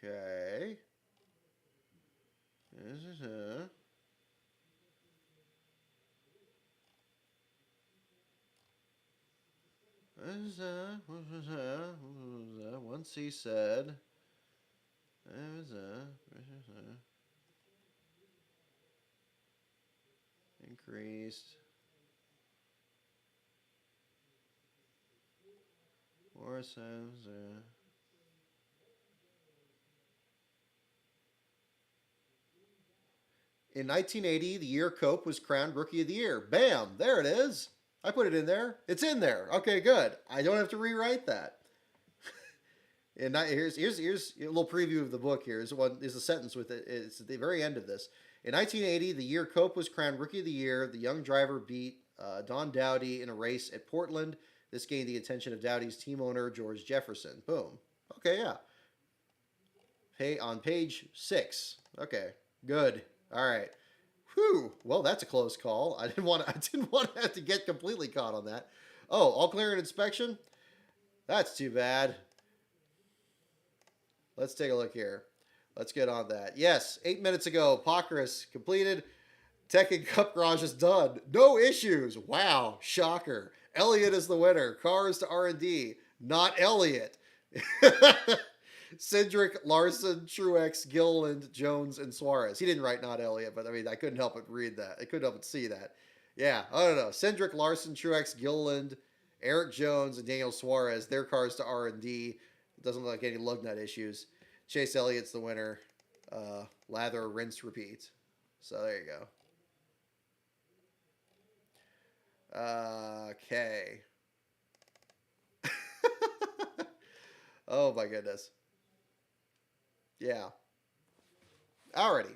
Okay. Once he said, increased or says, in 1980, the year Cope was crowned Rookie of the Year. Bam! There it is. I put it in there. It's in there. Okay, good. I don't have to rewrite that. And here's a little preview of the book. Here's one. There's a sentence with it. It's at the very end of this. In 1980, the year Cope was crowned Rookie of the Year, the young driver beat Don Dowdy in a race at Portland. This gained the attention of Dowdy's team owner George Jefferson. Boom. Okay, yeah. Hey, on page 6. Okay, good. All right. Whew. Well, that's a close call. I didn't want to have to get completely caught on that. Oh, all clear and inspection? That's too bad. Let's take a look here. Let's get on that. Yes, 8 minutes ago, Pockrass completed. Tech and Cup Garage is done. No issues. Wow, shocker. Elliott is the winner. Cars to R&D. Not Elliott. Cindric, Larson, Truex, Gilliland, Jones, and Suarez. He didn't write not Elliott, but I mean, I couldn't help but read that. I couldn't help but see that. Yeah, I don't know. Cindric, Larson, Truex, Gilliland, Eric Jones, and Daniel Suarez. Their cars to R&D. Doesn't look like any lug nut issues. Chase Elliott's the winner. Lather, rinse, repeat. So there you go. Okay. Oh my goodness. Yeah. Alrighty.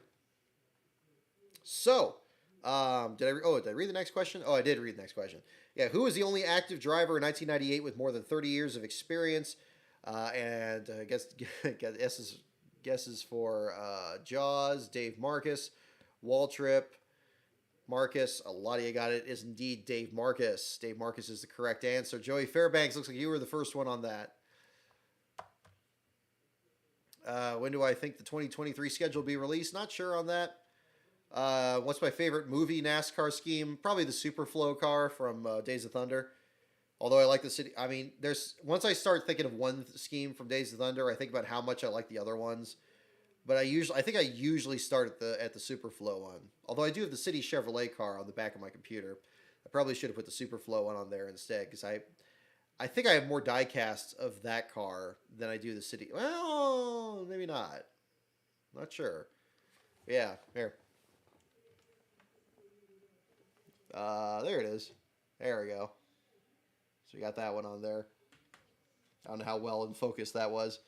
So, did I read the next question? Oh, I did read the next question. Yeah, who is the only active driver in 1998 with more than 30 years of experience? And I guess guesses for Jaws, Dave Marcus, Waltrip, Marcus. A lot of you got it. Is indeed Dave Marcus. Dave Marcus is the correct answer. Joey Fairbanks, looks like you were the first one on that. When do I think the 2023 schedule will be released? Not sure on that. What's my favorite movie NASCAR scheme? Probably the Superflow car from Days of Thunder. Although I like the city, I mean, once I start thinking of one scheme from Days of Thunder, I think about how much I like the other ones. But I think I usually start at the Superflow one. Although I do have the City Chevrolet car on the back of my computer. I probably should have put the Superflow one on there instead because I think I have more die casts of that car than I do the city. Well, maybe not. Not sure. Yeah, here. There it is. There we go. So we got that one on there. I don't know how well in focus that was.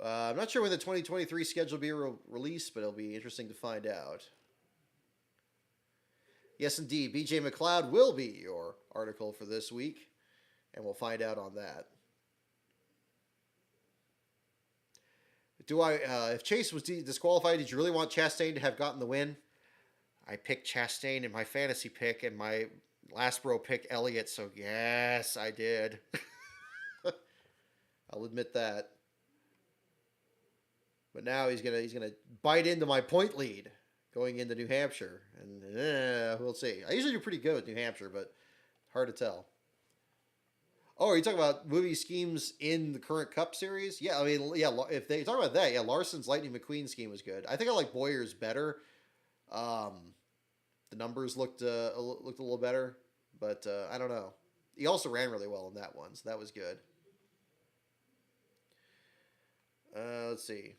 I'm not sure when the 2023 schedule will be released, but it'll be interesting to find out. Yes, indeed. BJ McLeod will be your article for this week, and we'll find out on that. If Chase was disqualified, did you really want Chastain to have gotten the win? I picked Chastain in my fantasy pick, and my last bro picked Elliott, so yes, I did. I'll admit that. But now he's gonna bite into my point lead going into New Hampshire, and we'll see. I usually do pretty good with New Hampshire, but hard to tell. Oh, are you talking about movie schemes in the current Cup series? Yeah, I mean, yeah. If they talk about that, yeah, Larson's Lightning McQueen scheme was good. I think I like Boyer's better. The numbers looked a little better, but I don't know. He also ran really well in that one, so that was good. Let's see.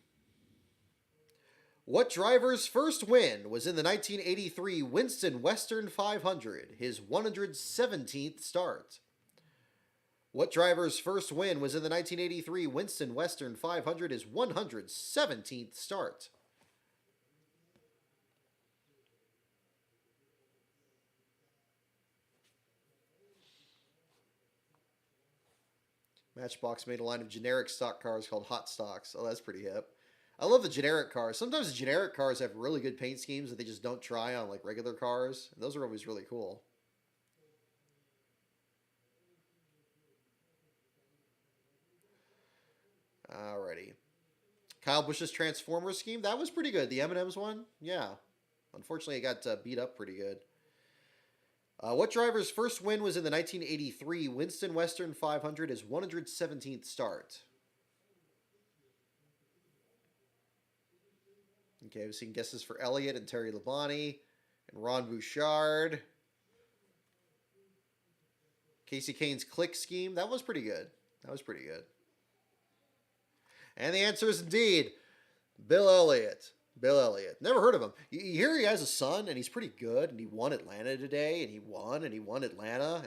What driver's first win was in the 1983 Winston Western 500, his 117th start? What driver's first win was in the 1983 Winston Western 500, his 117th start? Matchbox made a line of generic stock cars called Hot Stocks. Oh, that's pretty hip. I love the generic cars. Sometimes the generic cars have really good paint schemes that they just don't try on like regular cars. And those are always really cool. Alrighty. Kyle Busch's Transformers scheme. That was pretty good. The M&M's one. Yeah. Unfortunately, it got beat up pretty good. What driver's first win was in the 1983 Winston Western 500, his 117th start? Okay, we've seen guesses for Elliott and Terry Labonte and Ron Bouchard. Casey Kane's click scheme. That was pretty good. That was pretty good. And the answer is indeed Bill Elliott. Bill Elliott. Never heard of him. You hear he has a son, and he's pretty good, and he won Atlanta today, and he won Atlanta,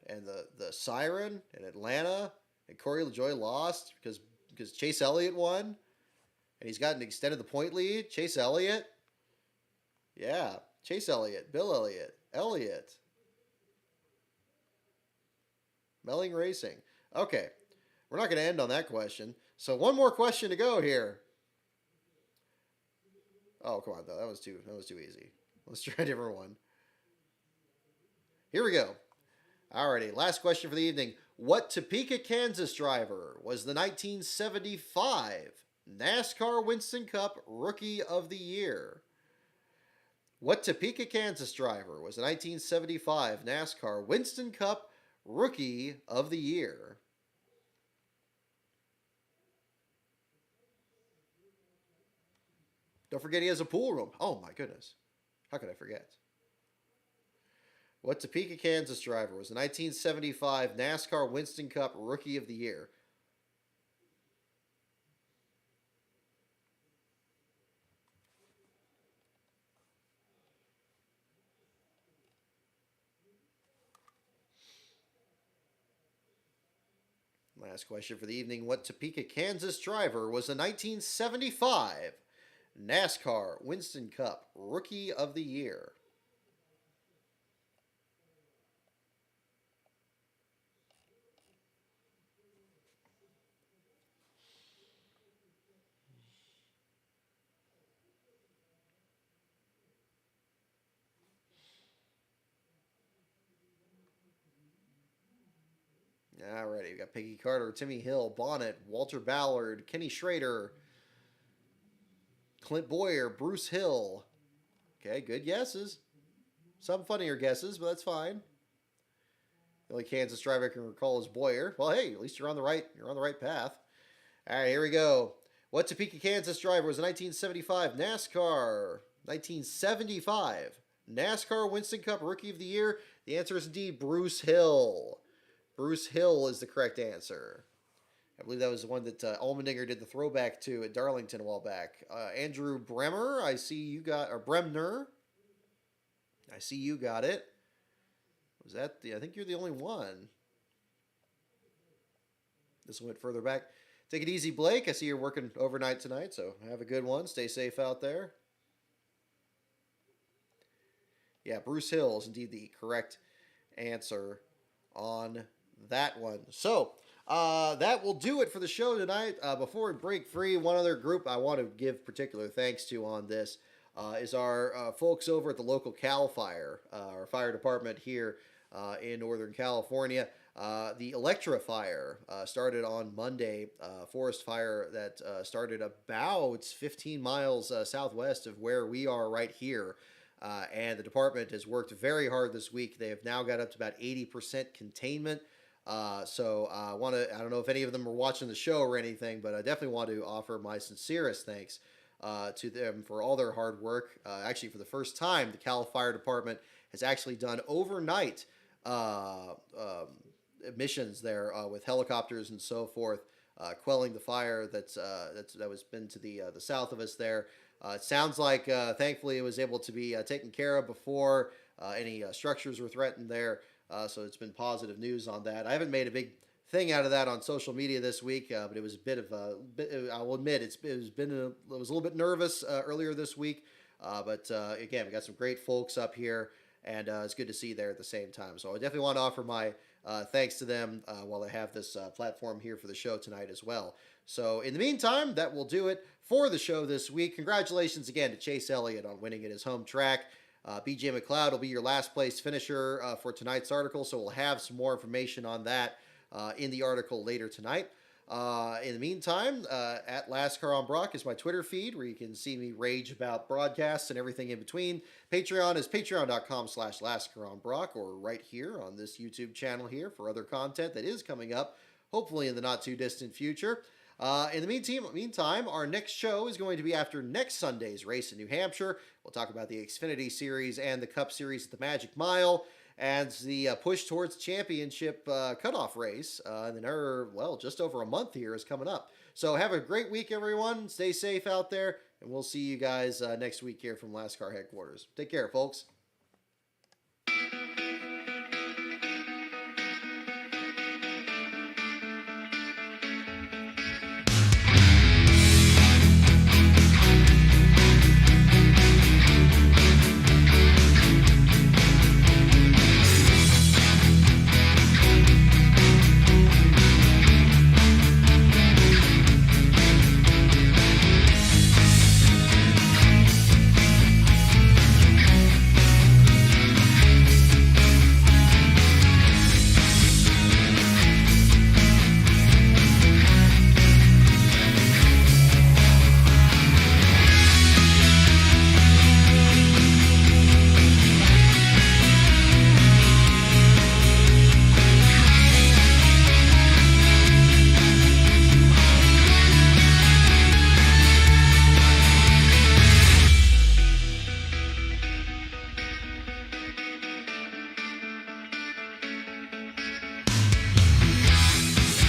and the Siren, and Atlanta, and Corey LaJoie lost because Chase Elliott won, and he's gotten extended the point lead. Chase Elliott. Yeah. Chase Elliott. Bill Elliott. Elliott. Melling Racing. Okay. We're not going to end on that question. So one more question to go here. Oh, come on, though. That was too easy. Let's try a different one. Here we go. Alrighty, last question for the evening. What Topeka, Kansas driver was the 1975 NASCAR Winston Cup Rookie of the Year? What Topeka, Kansas driver was the 1975 NASCAR Winston Cup Rookie of the Year? Don't forget he has a pool room. Oh my goodness. How could I forget? What Topeka, Kansas driver was the 1975 NASCAR Winston Cup Rookie of the Year? Last question for the evening. What Topeka, Kansas driver was the 1975 NASCAR Winston Cup Rookie of the Year? Alrighty, we got Peggy Carter, Timmy Hill, Bonnet, Walter Ballard, Kenny Schrader, Clint Boyer, Bruce Hill. Okay, good guesses. Some funnier guesses, but that's fine. The only Kansas driver I can recall is Boyer. Well, hey, at least you're on the right path. All right, here we go. What Topeka, Kansas driver was the 1975 NASCAR Winston Cup Rookie of the Year? The answer is indeed Bruce Hill. Bruce Hill is the correct answer. I believe that was the one that Allmendinger did the throwback to at Darlington a while back. Andrew Bremer, I see you got, or Bremner, I see you got it. Was that the, I think you're the only one. This one went further back. Take it easy, Blake. I see you're working overnight tonight, so have a good one. Stay safe out there. Yeah, Bruce Hill is indeed the correct answer on that one. So, that will do it for the show tonight. Before we break free, one other group I want to give particular thanks to on this is our folks over at the local CAL FIRE, our fire department here in Northern California. The Electra Fire started on Monday, forest fire that started about 15 miles southwest of where we are right here. And the department has worked very hard this week. They have now got up to about 80% containment. So I don't know if any of them are watching the show or anything, but I definitely want to offer my sincerest thanks to them for all their hard work. Actually, for the first time, the Cal Fire Department has actually done overnight missions there with helicopters and so forth, quelling the fire that was been to the south of us there. It sounds like, thankfully, it was able to be taken care of before any structures were threatened there. So it's been positive news on that. I haven't made a big thing out of that on social media this week, but it was a bit of a. I will admit it was a little bit nervous earlier this week, but again, we got some great folks up here, and it's good to see you there at the same time. So I definitely want to offer my thanks to them while I have this platform here for the show tonight as well. So in the meantime, that will do it for the show this week. Congratulations again to Chase Elliott on winning at his home track. BJ McLeod will be your last place finisher for tonight's article, so we'll have some more information on that in the article later tonight. In the meantime, at Last Car on Brock is my Twitter feed where you can see me rage about broadcasts and everything in between. Patreon is patreon.com/LastCarOnBrock, or right here on this YouTube channel here for other content that is coming up, hopefully in the not too distant future. In the meantime, our next show is going to be after next Sunday's race in New Hampshire. We'll talk about the Xfinity Series and the Cup Series at the Magic Mile and the push towards championship cutoff race. And then, just over a month here is coming up. So have a great week, everyone. Stay safe out there, and we'll see you guys next week here from Last Car headquarters. Take care, folks.